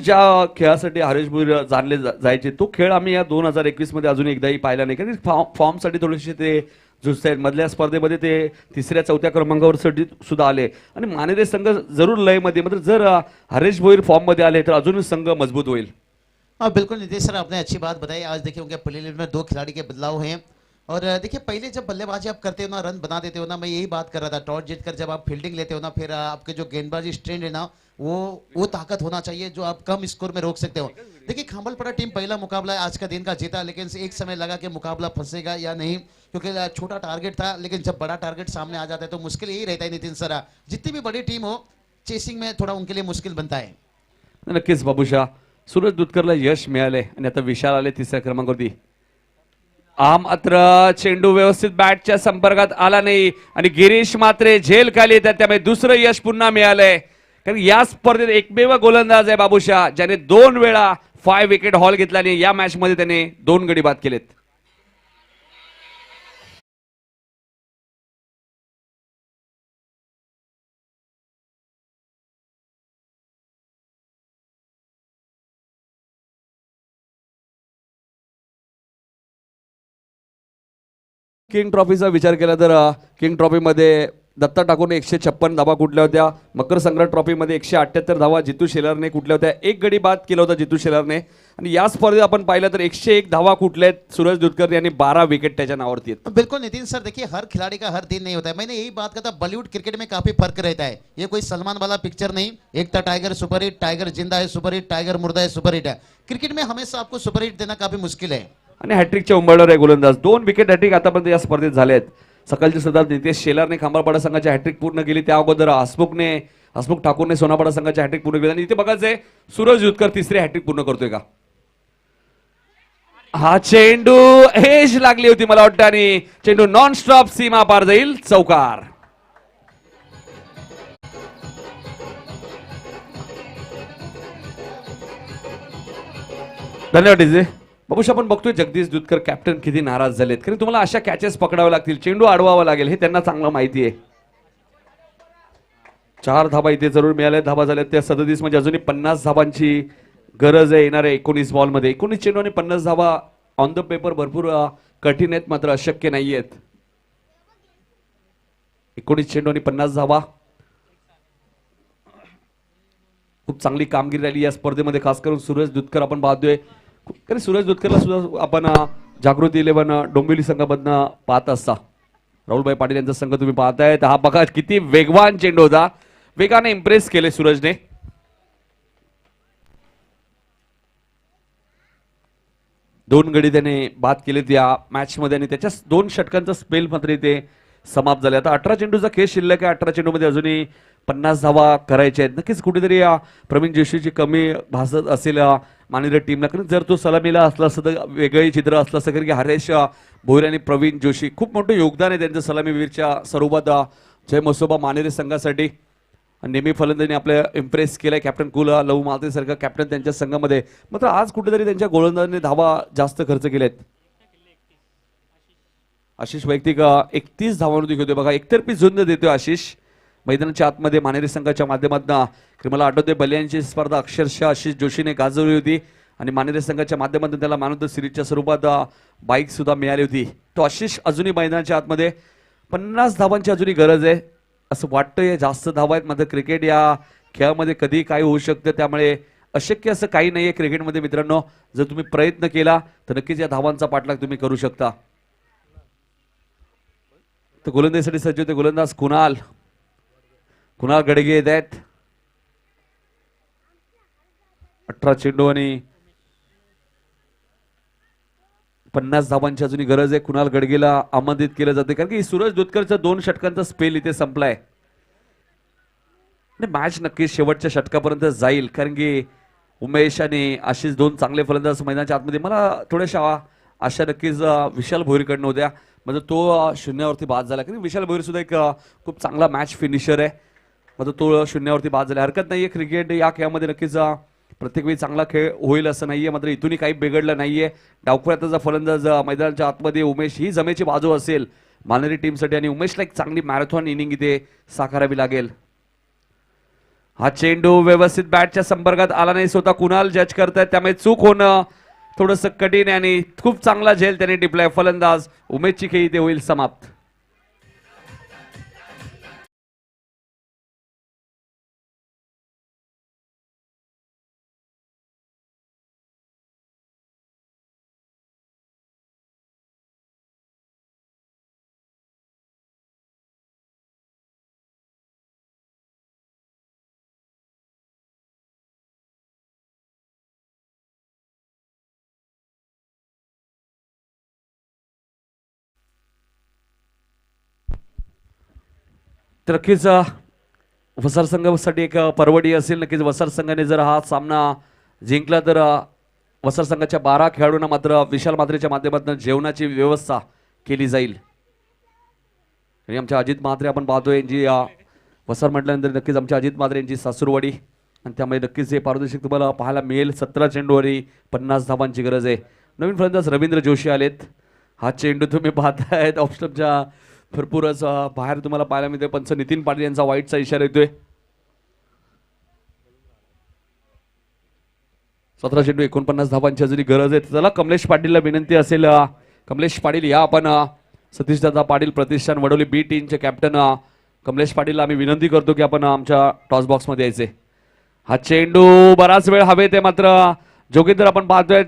ज्या खेळासाठी हरेश भोईर जाणले जायचे तो खेळ आम्ही या 2021 मध्ये अजून एकदाही पाहिला नाही. कारण फॉर्म साठी थोडेसे ते जुस्ते आहेत. मधल्या स्पर्धेमध्ये ते 3ऱ्या-4थ्या क्रमांकावर सुद्धा आले आणि मानेरे संघ जरूर लय मध्ये मात्र जर हरेश भोईर फॉर्म मध्ये आले तर अजून संघ मजबूत होईल. हाँ बिल्कुल नितेश सर आपने अच्छी बात बताई. आज देखिए उनके प्लेलिस्ट में 2 खिलाड़ी के बदलाव हैं. और देखिए पहले जब बल्लेबाजी आप करते हो ना, रन बना देते हो ना, मैं यही बात कर रहा था टॉस जीतकर जब आप फील्डिंग लेते हो ना, फिर आपके जो गेंदबाजी स्ट्रेंथ है ना वो ताकत होना चाहिए जो आप कम स्कोर में रोक सकते हो. देखिए खामलपड़ा टीम पहला मुकाबला है आज का दिन का जीता, लेकिन एक समय लगा कि मुकाबला फंसेगा या नहीं क्योंकि छोटा टारगेट था. लेकिन जब बड़ा टारगेट सामने आ जाता है तो मुश्किल यही रहता है नितिन सर, जितनी भी बड़ी टीम हो चेसिंग में थोड़ा उनके लिए मुश्किल बनता है. नक्कीच बाबूशा. सूरज दुधकरला यश मिळाले आणि आता विशाल आले 3ऱ्या क्रमांकावरती. मात्र चेंडू व्यवस्थित बॅटच्या संपर्कात आला नाही आणि गिरीश मात्रे झेल खाली येतात. त्यामुळे दुसरं यश पुन्हा मिळालंय. कारण या स्पर्धेत एकमेव गोलंदाज आहे बाबूशा ज्याने 2 वेळा 5 विकेट हॉल घेतला आणि या मॅच मध्ये त्याने 2 गडी बाद केलेत. किंग ट्रॉफीचा विचार केला तर किंग ट्रॉफीमध्ये दत्ता ठाकूरने 156 धावा कुठल्या होत्या. मकर संक्रांत ट्रॉफीमध्ये 178 धावा जितू शेलारने कुठल्या होत्या. 1 गडी बाद केला होता जितू शेलारने. आणि या स्पर्धेत आपण पाहिलं तर 101 धावा कुठल्या आहेत. सूरज दुधकर यांनी 12 विकेट त्याच्या नावावरती आहेत. बिल्कुल नितिन सर, देखिए हर खिलाड़ी का हर दिन नहीं होता है. मैंने यही बात कहा था, बॉलीवुड क्रिकेट में काफी फर्क रहता है. ये कोई सलमान वाला पिक्चर नहीं. एक था टाइगर सुपरहिट, टाइगर जिंदा है सुपरहिट, टाइगर मुर्दा है सुपरहिट है. क्रिकेट में हमेशा आपको सुपरहिट देना काफी मुश्किल है. आणि हॅट्रिकच्या उंबरवर आहे गोलंदाज. 2 विकेट हॅट्रिक आतापर्यंत या स्पर्धेत झाले आहेत. सकाळची सदा नितेश शेलारने खांबाळपाडा संघाची हॅट्रिक पूर्ण केली. त्या अगोदर हसमुख ठाकूरने सोनापाडा संघाची हॅट्रिक पूर्ण केली. आणि इथे बघायचंय सूरज युद्धकर तिसरी हॅट्रिक पूर्ण करतोय का. हा चेंडू एज लागली होती मला वाटतं आणि चेंडू नॉन स्टॉप सीमा पार जाईल. चौकार. धन्यवाद डीजे. बाबूश, आपण बघतोय जगदीश दुधकर कॅप्टन किती नाराज झालेत. कारण तुम्हाला अशा कॅचेस पकडावे लागतील, चेंडू अडवावा लागेल, हे त्यांना चांगलं माहिती आहे. 4 धाबा इथे जरूर मिळाल्या. धाबा झाल्यात त्या 37 म्हणजे अजूनही 50 धाबांची गरज आहे येणाऱ्या 19 बॉल मध्ये. 19 चेंडू आणि 50 धाबा ऑन द पेपर भरपूर कठीण आहेत, मात्र अशक्य नाही आहेत. 19 चेंडू आणि 50 धाबा. खूप चांगली कामगिरी राहिली या स्पर्धेमध्ये, खास करून सूरज दुधकर आपण पाहतोय. कारण सूरज दुधकरला सुद्धा आपण जागृती 11 डोंबिवली संघामधनं पाहत असता. राहुलभाई पाटील यांचा संघ तुम्ही पाहताय. हा बघा किती वेगवान चेंडू होता. वेगाने इम्प्रेस केले सूरजने. दोन गडी त्याने बाद केलेत या मॅच मध्ये आणि त्याच्या 2 षटकांचा स्पेल मात्र इथे समाप्त झाले. आता 18 चेंडूचा खेळ शिल्लक आहे. 18 चेंडू मध्ये अजूनही 50 धावा करायच्या आहेत. नक्कीच कुठेतरी प्रवीण जोशीची कमी भासत असेल मानेरे टीमला. कारण जर तो सलामीला असला असता तर वेगळी चित्र असलं असतं. कारण की हरेश भोईर आणि प्रवीण जोशी खूप मोठं योगदान आहे त्यांचं सलामीवीरच्या स्वरूपात जय मसोबा मानेरे संघासाठी. नेहमी फलंदाजीने आपल्या इम्प्रेस केलाय. कॅप्टन कुल लहू मालते सारखा कॅप्टन त्यांच्या संघामध्ये. मात्र आज कुठेतरी त्यांच्या गोलंदाजाने धावा जास्त खर्च केलेत. आशिष वैयक्तिक 31 धावांवरती घेतोय बघा. एकतर्फी झुंज देतोय आशिष मैदानाच्या आतमध्ये मानेरे संघाच्या माध्यमातून. मला आठवते बलियांची स्पर्धा अक्षरशः आशिष जोशीने गाजवली होती आणि मानेरे संघाच्या माध्यमातून त्याला मॅन ऑफ द सिरीजच्या स्वरूपात बाईक सुद्धा मिळाली होती. तो आशिष अजूनही मैदानाच्या आतमध्ये. 50 धावांची अजूनही गरज आहे असं वाटतंय. जास्त धावा आहेत, मात्र क्रिकेट या खेळामध्ये कधी काय होऊ शकतं, त्यामुळे अशक्य असं काही नाहीये क्रिकेटमध्ये मित्रांनो. जर तुम्ही प्रयत्न केला तर नक्कीच या धावांचा पाठलाग तुम्ही करू शकता. तर गोलंदाजीसाठी सज्ज होते गोलंदाज कुणाल गडगे येत आहेत. 18 चेंडू आणि 50 धावांची अजूनही गरज आहे. कुणाल गडगेला आमंत्रित केलं जाते कारण की सूरज दुधकरचा 2 षटकांचा स्पेल इथे संपलाय. मॅच नक्कीच शेवटच्या षटकापर्यंत जाईल कारण की उमेश आणि आशिष 2 चांगले फलंदाज मैदानाच्या आतमध्ये. मला थोड्याशा आशा नक्कीच विशाल भोईरकडनं होत्या, म्हणजे तो शून्यावरती बाद झाला. कारण विशाल भोईर सुद्धा एक खूप चांगला मॅच फिनिशर आहे, म्हणजे तो शून्यावरती बाद झाला. हरकत नाहीये, क्रिकेट या खेळामध्ये नक्कीच प्रत्येक वेळी चांगला खेळ होईल असं नाहीये, मात्र इथूनही काही बिघडलं नाहीये. डावखुऱ्याचा फलंदाज मैदानाच्या आतमध्ये उमेश ही जमेची बाजू असेल मानेरी टीमसाठी आणि उमेशला एक चांगली मॅरेथॉन इनिंग इथे साकारावी लागेल. हा चेंडू व्यवस्थित बॅटच्या संपर्कात आला नाही, स्वतः कुणाल जज करतायत, त्यामुळे चूक होणं थोडंसं कठीण आहे आणि खूप चांगला झेल त्याने टिपलाय फलंदाज. उमेशची खेळी इथे होईल समाप्त. तर नक्कीच वसार संघासाठी एक परवडी असेल. नक्कीच वसार संघाने जर हा सामना जिंकला तर वसार संघाच्या 12 खेळाडूंना मात्र विशाल म्हात्रेच्या माध्यमातून जेवणाची व्यवस्था केली जाईल. आणि आमच्या अजित म्हात्रे आपण पाहतोय जी वसार म्हटल्यानंतर नक्कीच आमच्या अजित मात्रे यांची सासूरवाडी आणि त्यामुळे नक्कीच हे पारदर्शक तुम्हाला पाहायला मिळेल. 17 चेंडूवरी 50 धावांची गरज आहे. नवीन फलंदाज रवींद्र जोशी आलेत. हा चेंडू तुम्ही पाहतायत ऑफस्टंपच्या भरपूरच बाहेर तुम्हाला पाहायला मिळते. पंच नितीन पाटील यांचा वाईटचा इशारा येतोय. 17 चेंडू 49 धावांची अजून गरज आहे. चला कमलेश पाटीलला विनंती असेल, कमलेश पाटील या आपण सतीशदादा पाटील प्रतिष्ठान वडोली बी टीमचे कॅप्टन कमलेश पाटीलला आम्ही विनंती करतो की आपण आमच्या टॉस बॉक्समध्ये यायचे. हा चेंडू बराच वेळ हवेत आहे, मात्र जोगिंदर आपण पाहतोय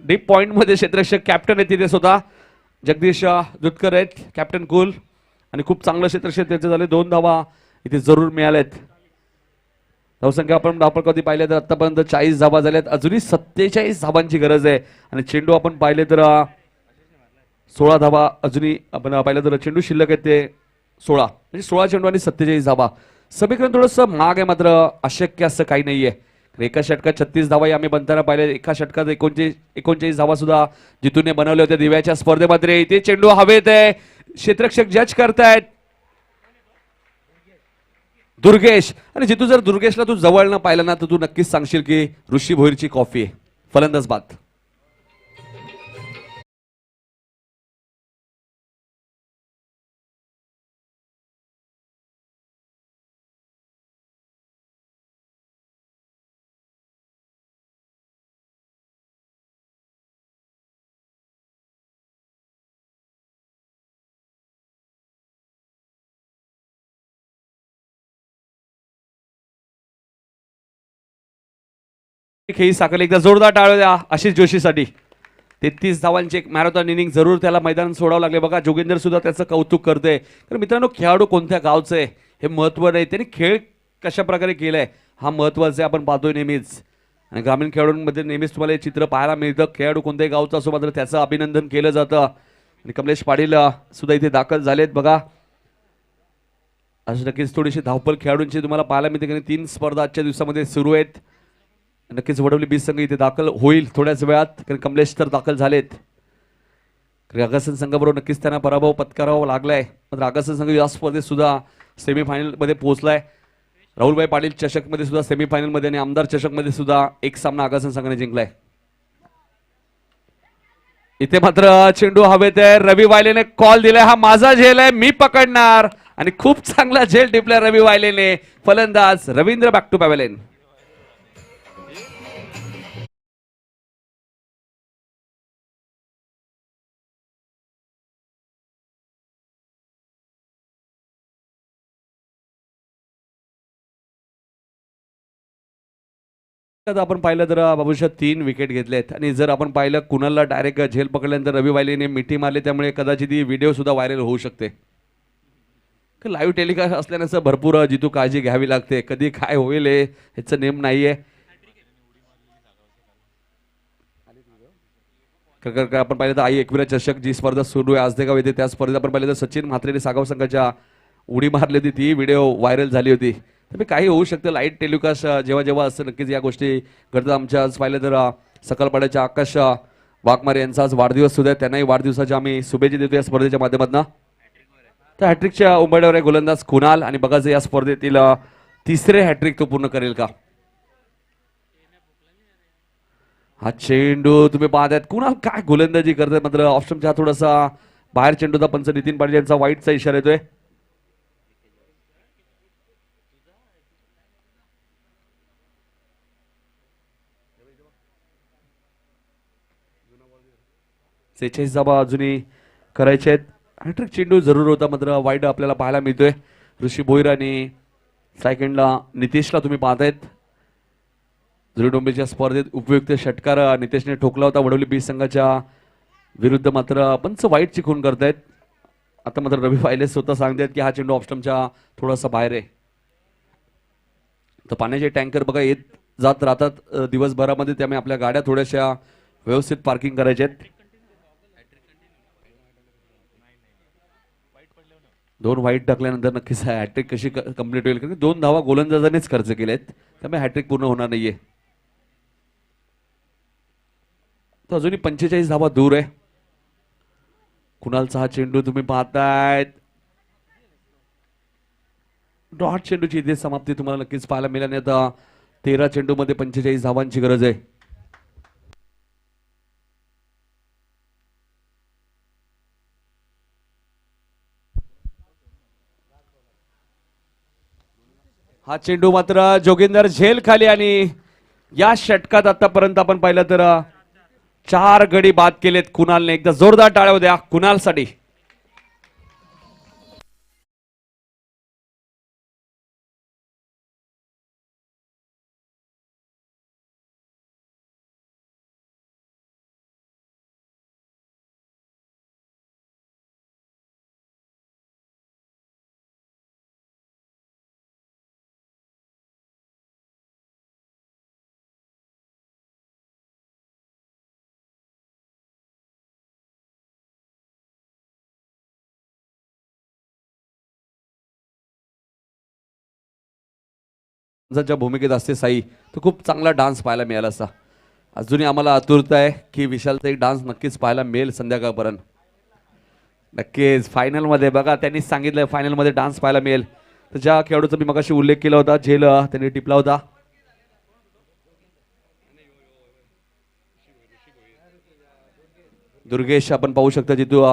डीप पॉइंट मध्ये क्षेत्ररक्षक कॅप्टन आहेत तिथे स्वतः जगदीश दुधकर आहेत कॅप्टन कूल आणि खूप चांगलं क्षेत्ररक्षक त्याचे झाले. 2 धावा इथे जरूर मिळाल्यात. धावसंख्या आपण कधी पाहिले तर आतापर्यंत 40 धावा झाल्यात. अजूनही 47 धावांची गरज आहे आणि चेंडू आपण पाहिले तर 16 धावा अजूनही आपण पाहिलं तर चेंडू शिल्लक आहेत ते 16 म्हणजे 16 चेंडू आणि 47 धावा. सगळीकडे थोडंसं महाग आहे, मात्र अशक्य असं काही नाहीये. एका षटकात 36 धावा आम्ही बनताना पाहिले. एका षटकात 39 धावा सुद्धा जितूने बनवले होते दिव्याच्या स्पर्धेमध्ये. इथे चेंडू हवेत आहे, क्षेत्ररक्षक जज करतायत दुर्गेश. आणि जितू जर दुर्गेशला तू जवळ न पाहिलं ना तर तू नक्कीच सांगशील की ऋषी भोईरची कॉफी आहे. फलंदाज बाद. खेळी साखर एकदा जोरदार टाळू द्या आशिष जोशीसाठी. 33 धावांची एक मॅरेथॉन इनिंग जरूर त्याला मैदान सोडावं लागले. बघा जोगिंदर सुद्धा त्याचं कौतुक करते. तर मित्रांनो खेळाडू कोणत्या गावचं आहे हे महत्त्व नाही, त्यांनी खेळ कशा प्रकारे केलाय हा महत्त्वाचं आहे. आपण पाहतोय नेहमीच आणि ग्रामीण खेळाडूंमध्ये नेहमीच तुम्हाला हे चित्र पाहायला मिळतं. खेळाडू कोणत्याही गावचा असो मात्र त्याचं अभिनंदन केलं जातं. आणि कमलेश पाटील सुद्धा इथे दाखल झालेत. बघा अशी नक्कीच थोडीशी धावपळ खेळाडूंची तुम्हाला पाहायला मिळते कारण 3 स्पर्धा आजच्या दिवसामध्ये सुरू आहेत. नक्कीच वडवली बीज संघ इथे दाखल होईल थोड्याच वेळात, कारण कमलेश तर दाखल झालेत. आगासन संघाबरोबर नक्कीच त्यांना पराभव पत्करावा लागलाय. मात्र आगासन संघ या स्पर्धेत सुद्धा सेमीफायनल मध्ये पोहोचलाय. राहुलभाई पाटील चषक मध्ये सुद्धा सेमीफायनल मध्ये आणि आमदार चषक मध्ये सुद्धा एक सामना आगासन संघाने जिंकलाय. इथे मात्र चेंडू हवेत आहे. रवी वायलेने कॉल दिलाय, हा माझा झेल आहे मी पकडणार आणि खूप चांगला झेल टिपला रवी वायलेने. फलंदाज रवींद्र बॅक टू पॅव्हलियन. आपण पाहिलं तर बाबूशा 3 विकेट घेतलेत आणि जर आपण पाहिलं कुणालला डायरेक्ट झेल पकडल्यानंतर रवी वायलेने मिठी मारली, त्यामुळे कदाचित ही व्हिडिओ सुद्धा व्हायरल होऊ शकते. लाईव्ह टेलिकास्ट असल्यानं भरपूर जितू काळजी घ्यावी लागते. कधी काय होईल ह्याचं नेम नाहीये. आपण पाहिलं तर आई एकविरा चषक जी स्पर्धा सुरू आहे आजदेगाव येथे, त्या स्पर्धेत आपण पाहिलं तर सचिन म्हात्रेने सागाव संघाच्या उडी मारली होती, ती व्हिडिओ व्हायरल झाली होती. तर काही होऊ शकतं लाईट टेलिकास्ट जेव्हा जेव्हा असतं नक्कीच या गोष्टी घडतात. आमच्या आज पाहिलं तर सकाळपाड्याच्या आकाश वाघमारे यांचा आज वाढदिवस सुद्धा आहे, त्यांनाही वाढदिवसाच्या आम्ही शुभेच्छा देतो या स्पर्धेच्या माध्यमातून. तर हॅट्रिकच्या उंबरठ्यावर आहे गोलंदाज कुणाल आणि बघायचं या स्पर्धेतील 3रे हॅट्रिक तो पूर्ण करेल का. हा चेंडू तुम्ही पाहतायत कुणाल काय गोलंदाजी करतायत, मात्र ऑप्शनच्या थोडासा बाहेर चेंडूचा पंच नितीन पाटील यांचा वाईटचा इशारा येतोय. सेहेचाळीस धावा अजूनही करायचे आहेत. हॅट्रिक चेंडू जरूर होता, मात्र वाईट आपल्याला पाहायला मिळतोय. ऋषी भोईर आणि सेकंडला नितेशला तुम्ही पाहतायत. जुरी डोंबीच्या स्पर्धेत उपयुक्त षटकार नितेशने ठोकला होता वडवली बीज संघाच्या विरुद्ध, मात्र पंच वाईटची खून करतायत. आता मात्र रवी वायले स्वतः सांगतायत की हा चेंडू ऑफस्टंपच्या थोडासा बाहेर आहे. तर पाण्याचे टँकर बघा येत जात राहतात दिवसभरामध्ये, त्यामुळे आपल्या गाड्या थोड्याशा व्यवस्थित पार्किंग करायच्या आहेत. 2 वाईट टाकल्यानंतर नक्कीच हॅट्रिक कशी कंप्लीट होईल, कारण 2 धावा गोलंदाजानेच खर्च केलेत, त्यामुळे हॅट्रिक पूर्ण होणार नाहीये. तर अजूनही 45 धावा दूर आहे. कुणालचा हा चेंडू तुम्ही पाहतायत. डॉट चेंडूची इथे समाप्ती तुम्हाला नक्कीच पाहायला मिळाली. आता 13 चेंडूमध्ये 45 धावांची गरज आहे. हा चेंडू मात्र जोगिंदर झेल खाली आणि या षटकात आतापर्यंत आपण पाहिलं तर 4 गडी बाद केलेत कुणालने. एकदा जोरदार टाळ्या द्या कुणालसाठी. ज्या भूमिकेत असते साई तो खूप चांगला डान्स पाहायला मिळाला असता. अजूनही आम्हाला आतुरता आहे की विशालचा एक डान्स नक्कीच पाहायला मिळेल संध्याकाळपर्यंत. नक्कीच फायनल मध्ये बघा त्यांनी सांगितलं फायनल मध्ये डान्स पाहायला मिळेल. तर ज्या खेळाडूचा मी मगाशी उल्लेख केला होता झेल त्यांनी टिपला होता. दुर्गेश आपण पाहू शकता जिथू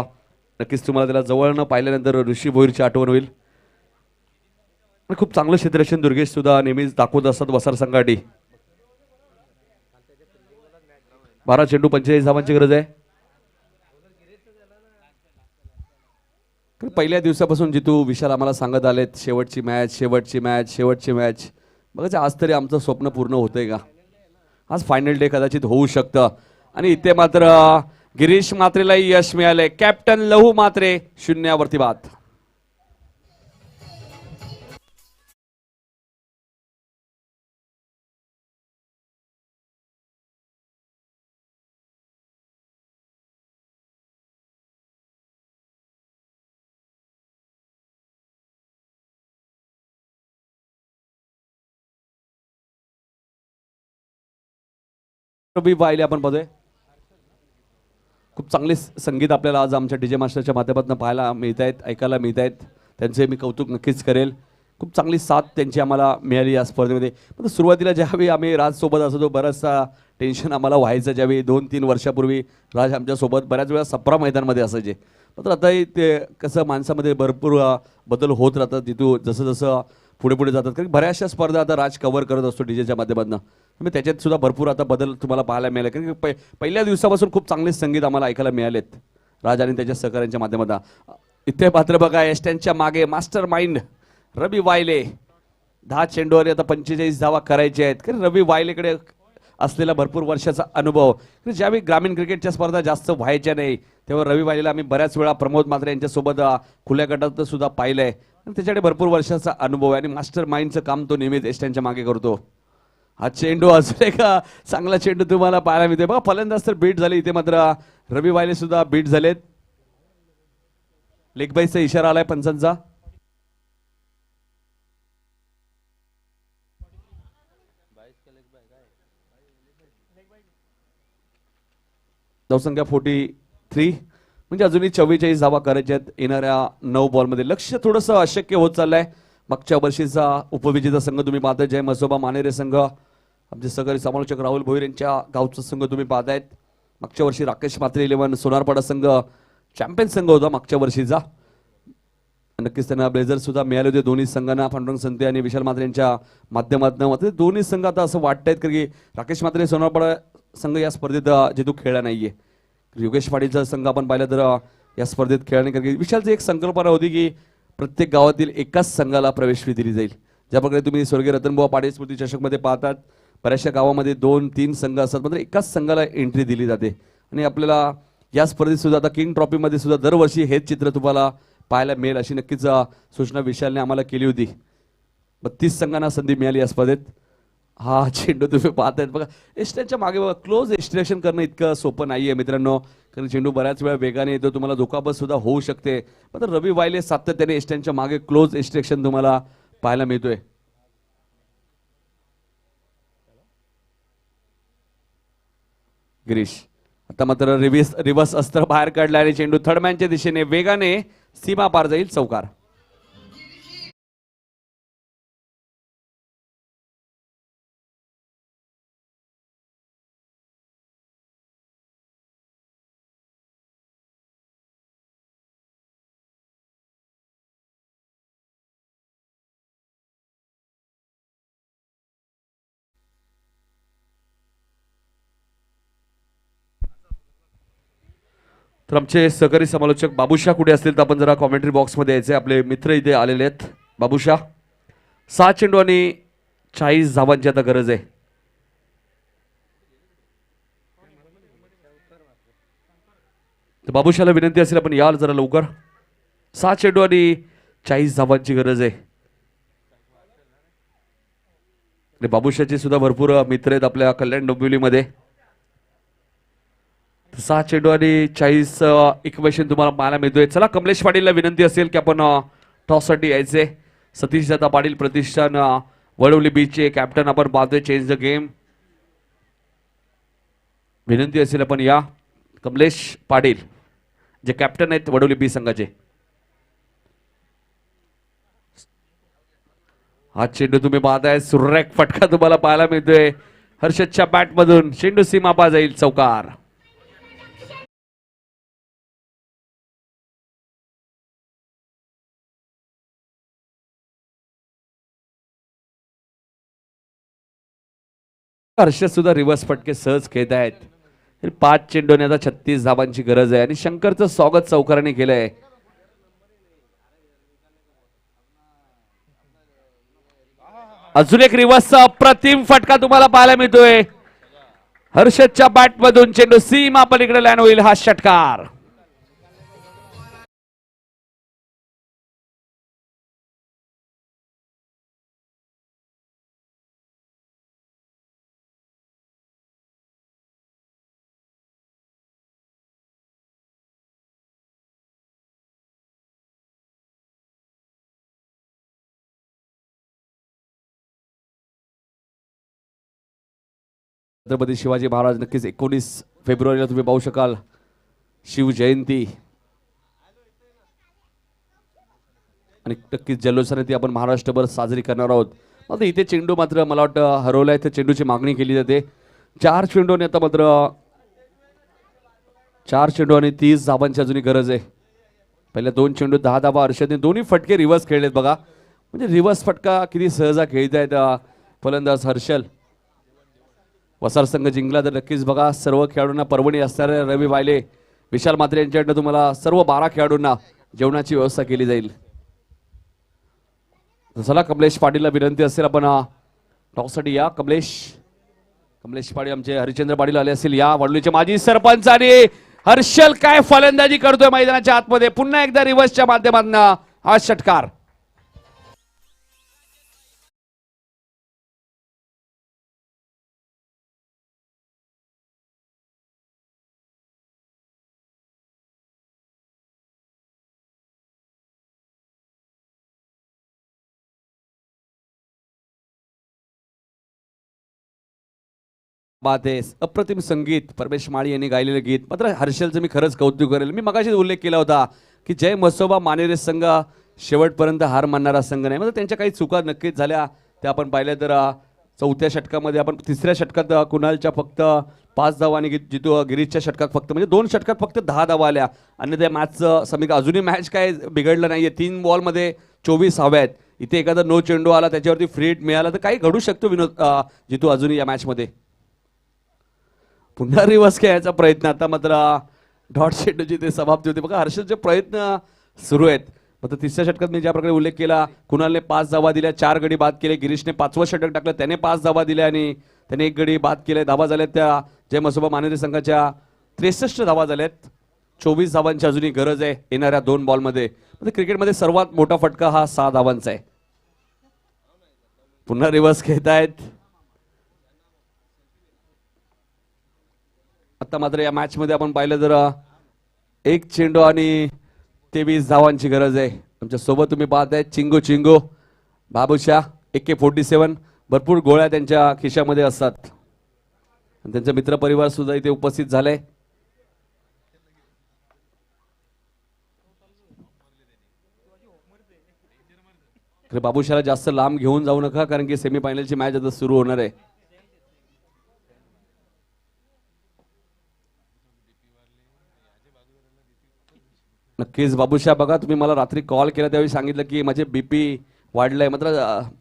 नक्कीच तुम्हाला त्याला जवळनं पाहिल्यानंतर ऋषी भोईरची आठवण होईल. खूप चांगलं क्षेत्ररक्षण दुर्गेश सुद्धा नेहमीच दाखवत असतात वसार संघाटी. 12 चेंडू 45 धावांची गरज आहे. पहिल्या दिवसापासून जितू विशाल आम्हाला सांगत आलेत शेवटची मॅच शेवटची मॅच शेवटची मॅच. बघा आज तरी आमचं स्वप्न पूर्ण होतंय का. आज फायनल डे कदाचित होऊ शकतं. आणि इथे मात्र गिरीश मात्रेलाही यश मिळाले. कॅप्टन लहू मात्रे 0 बाद. रवी वायले आपण बघतोय खूप चांगले संगीत आपल्याला आज आमच्या डीजे मास्टरच्या माध्यमातून पाहायला मिळत आहेत ऐकायला मिळत आहेत. त्यांचे मी कौतुक नक्कीच करेल. खूप चांगली साथ त्यांची आम्हाला मिळाली या स्पर्धेमध्ये. पण सुरुवातीला ज्यावेळी आम्ही राजसोबत असतो बराचसा टेन्शन आम्हाला व्हायचं. ज्यावेळी 2-3 वर्षापूर्वी राज आमच्यासोबत बऱ्याच वेळा सप्रा मैदानमध्ये असायचे. मात्र आताही ते कसं माणसामध्ये भरपूर बदल होत राहतात तिथून जसं जसं पुढे पुढे जातात. कारण बऱ्याचशा स्पर्धा आता राज कव्हर करत असतो डीजेच्या माध्यमातून. मग त्याच्यात सुद्धा भरपूर आता बदल तुम्हाला पाहायला मिळाले. कारण की पहिल्या दिवसापासून खूप चांगले संगीत आम्हाला ऐकायला मिळालेत राज आणि त्याच्या सहकाऱ्यांच्या माध्यमातून. इथे मात्र बघा एस्टॅनच्या मागे मास्टर माइंड रवी वायले. 10 चेंडूवर आता 45 धावा करायच्या आहेत. कारण रवी वायलेकडे असलेला भरपूर वर्षाचा अनुभव. ज्यावेळी ग्रामीण क्रिकेटच्या स्पर्धा जास्त व्हायच्या नाही तेव्हा रवी वायलेला आम्ही बऱ्याच वेळा प्रमोद मात्रे यांच्यासोबत खुल्या गटात सुद्धा पाहिलंय. त्याच्याकडे भरपूर वर्षाचा अनुभव आहे आणि मास्टर माइंडचं काम तो नेहमीच एस्टॅनच्या मागे करतो. हा चेंडू अजून एक चांगला चेंडू तुम्हाला पाहायला मिळते. बघा फलंदाज तर बीट झाले. इथे मात्र रवी वायले सुद्धा बीट झालेत. लेग बाईचा इशारा आलाय पंचांचा. धावसंख्या 43 म्हणजे अजूनही 44 धावा करायच्या आहेत येणाऱ्या 9 बॉलमध्ये. लक्ष थोडंसं अशक्य होत चाललंय. मागच्या वर्षीचा उपविजेता संघ तुम्ही पाहताय जय मसोबा मानेरे संघ. आमचे सहकारी समालोचक राहुल भोईर यांच्या गावचा संघ तुम्ही पाहतायत. मागच्या वर्षी राकेश मात्रे 11 सोनारपाडा संघ चॅम्पियन संघ होता मागच्या वर्षीचा. नक्कीच त्यांना ब्लेझर सुद्धा मिळाले होते दोन्ही संघांना पांडुरंग संते आणि विशाल मात्रे यांच्या माध्यमातून. मात्र दोन्ही संघ आता असं वाटतंय कारण की राकेश मात्रे सोनारपाडा संघ या स्पर्धेत जिथू खेळला नाहीये. योगेश पाटीलचा संघ आपण पाहिला तर या स्पर्धेत खेळला नाही. कारण की विशालची एक संकल्पना होती की प्रत्येक गावातील एकाच संघाला प्रवेश फी दिली जाईल. ज्या प्रकारे तुम्ही स्वर्गीय रतनबुवा पाटील स्मृती चषकमध्ये पाहतात बऱ्याचशा गावामध्ये 2-3 संघ असतात मात्र एकाच संघाला एंट्री दिली जाते. आणि आपल्याला या स्पर्धेत सुद्धा आता किंग ट्रॉफीमध्ये सुद्धा दरवर्षी हेच चित्र तुम्हाला पाहायला मिळेल अशी नक्कीच सूचना विशालने आम्हाला केली होती. 32 संघांना संधी मिळाली या स्पर्धेत. हा चेंडू तुम्ही पाहतायत बघा एस्टॅनच्या मागे बघा. क्लोज एक्स्ट्रॅक्शन करणं इतकं सोपं नाहीये मित्रांनो. कारण चेंडू बऱ्याच वेळा वेगाने येतो तुम्हाला धोकाबत सुद्धा होऊ शकते. मात्र रवी वायले सातत्याने एस्टॅनच्या मागे क्लोज एक्स्ट्रॅक्शन तुम्हाला पाहायला मिळतोय. गिरीश आता मात्र रिव्हर्स अस्त्र बाहेर काढला आणि चेंडू थर्डमॅनच्या दिशेने वेगाने सीमा पार जाईल. चौकार. तर आमचे सहकारी समालोचक बाबूशा कुठे असतील तर आपण जरा कॉमेंट्री बॉक्समध्ये यायचे. आपले मित्र इथे आलेले आहेत. बाबूशा, 6 चेंडू आणि 40 धावांची आता गरज आहे. तर बाबूशाला विनंती असेल आपण याल जरा लवकर. 6 चेंडू आणि 40 धावांची गरज आहे. आणि बाबूशाचे सुद्धा भरपूर मित्र आहेत आपल्या कल्याण डोंबिवलीमध्ये. 6 चेंडू आणि 40 इक्वेशन तुम्हाला पाहायला मिळतोय. चला, कमलेश पाटीलला विनंती असेल की आपण टॉससाठी यायचे. सतीश दादा पाटील प्रतिष्ठान वडवली बीचचे कॅप्टन आपण पाहतोय. चेंज द गेम विनंती असेल आपण या. कमलेश पाटील जे कॅप्टन आहेत वडवली बी संघाचे. हा चेंडू तुम्ही पाहताय, सुरेख फटका तुम्हाला पाहायला मिळतोय. हर्षदच्या बॅट मधून चेंडू सीमापा जाईल चौकार. हर्षद सुद्धा रिव्हर्स फटके सहज खेळत आहेत. 5 चेंडूने आता 36 धावांची गरज आहे आणि शंकरचं स्वागत चौकाराने केलंय. अजून एक रिव्हर्सचा अप्रतिम फटका तुम्हाला पाहायला मिळतोय. हर्षदच्या बॅट मधून चेंडू सीमा पलीकडे लँड होईल. हा षटकार छत्रपती शिवाजी महाराज नक्कीच 19 फेब्रुवारीला तुम्ही पाहू शकाल शिव जयंती आणि नक्कीच जल्लोषाने ती आपण महाराष्ट्रभर साजरी करणार आहोत. मात्र इथे चेंडू मात्र मला वाटतं हरवलाय. तर चेंडूची मागणी केली जाते. 4 चेंडूने आता मात्र 4 चेंडू आणि 30 धावांची अजूनही गरज आहे. पहिल्या 2 चेंडू 10 धावा. हर्षदने दोन्ही फटके रिव्हर्स खेळलेत बघा. म्हणजे रिव्हर्स फटका किती सहजा खेळतायत फलंदाज हर्षल. वसार संघ जिंकला तर नक्कीच बघा सर्व खेळाडूंना पर्वणी असणारे रवी वायले, विशाल म्हात्रे यांच्याकडनं तुम्हाला सर्व 12 खेळाडूंना जेवणाची व्यवस्था केली जाईल. चला, कमलेश पाटीलला विनंती असेल आपण टॉससाठी या. कमलेश पाटील आमचे हरिचंद्र पाटील आले असतील या. वडलोलीचे माजी सरपंच आणि हर्षल काय फलंदाजी करतोय मैदानाच्या आतमध्ये. पुन्हा एकदा रिव्हर्सच्या माध्यमातून हा षटकार. बात आहे. अप्रतिम संगीत परमेश माळी यांनी गायलेलं गीत. मात्र हर्षलचं मी खरंच कौतुक करेल. मी मगाशीच उल्लेख केला होता की जय मसोबा मानेरे संघ शेवटपर्यंत हार मानणारा संघ नाही. म्हणजे त्यांच्या काही चुका नक्कीच झाल्या त्या आपण पाहिल्या. तर 4थ्या षटकामध्ये आपण 3ऱ्या षटकात कुणालच्या फक्त 5 धावा आणि जितू गिरीशच्या षटकात फक्त म्हणजे 2 षटकात फक्त 10 धावा आल्या. आणि त्या मॅचचं समीक्षा अजूनही मॅच काय बिघडलं नाहीये. 3 बॉलमध्ये 24 हव्या आहेत. इथे एखादा नो चेंडू आला त्याच्यावरती फ्री हिट मिळाला तर काही घडू शकतो विनोद जितू अजूनही या मॅचमध्ये. पुन्हा रिव्हर्स खेळायचा प्रयत्न. आता मात्र डॉट चेंडूची ते समाप्ती होते बघा. हर्षदचे प्रयत्न सुरू आहेत. मात्र 3ऱ्या षटकात मी ज्या प्रकारे उल्लेख केला, कुणालने 5 धावा दिल्या, 4 गडी बाद केले. गिरीशने 5वं षटक टाकलं, त्याने 5 धावा दिल्या आणि त्याने 1 गडी बाद केले. धावा झाल्यात त्या जय मसोबा मानेरे संघाच्या 63 धावा झाल्यात. 24 धावांची अजूनही गरज आहे येणाऱ्या 2 बॉलमध्ये. म्हणजे क्रिकेटमध्ये सर्वात मोठा फटका हा 6 धावांचा आहे. पुन्हा रिव्हर्स खेळतायत. आता मात्र या मॅच मध्ये आपण पाहिलं तर 1 चेंडू आणि 23 धावांची गरज आहे. आमच्या सोबत तुम्ही पाहताय चिंगू बाबूशा AK-47. भरपूर गोळ्या त्यांच्या खिशामध्ये असतात. त्यांचा मित्रपरिवार सुद्धा इथे उपस्थित झालाय. बाबूशाला जास्त लांब घेऊन जाऊ नका कारण की सेमीफायनलची मॅच आता सुरू होणार आहे. नक्कीच बाबूशा बघा, तुम्ही मला रात्री कॉल केला त्यावेळी सांगितलं की माझे बीपी वाढलाय. मात्र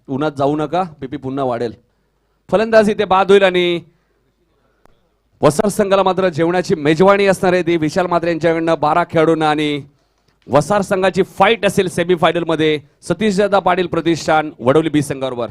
उन्हात जाऊ नका, बीपी पुन्हा वाढेल. फलंदाज इथे बाद होईल आणि वसार संघाला मात्र जेवणाची मेजवानी असणार आहे ती विशाल मात्रे यांच्याकडनं 12 खेळाडूंना आणि वसार संघाची फाईट असेल सेमीफायनल मध्ये सतीशदादा पाटील प्रतिष्ठान वडोली बी संघाबरोबर.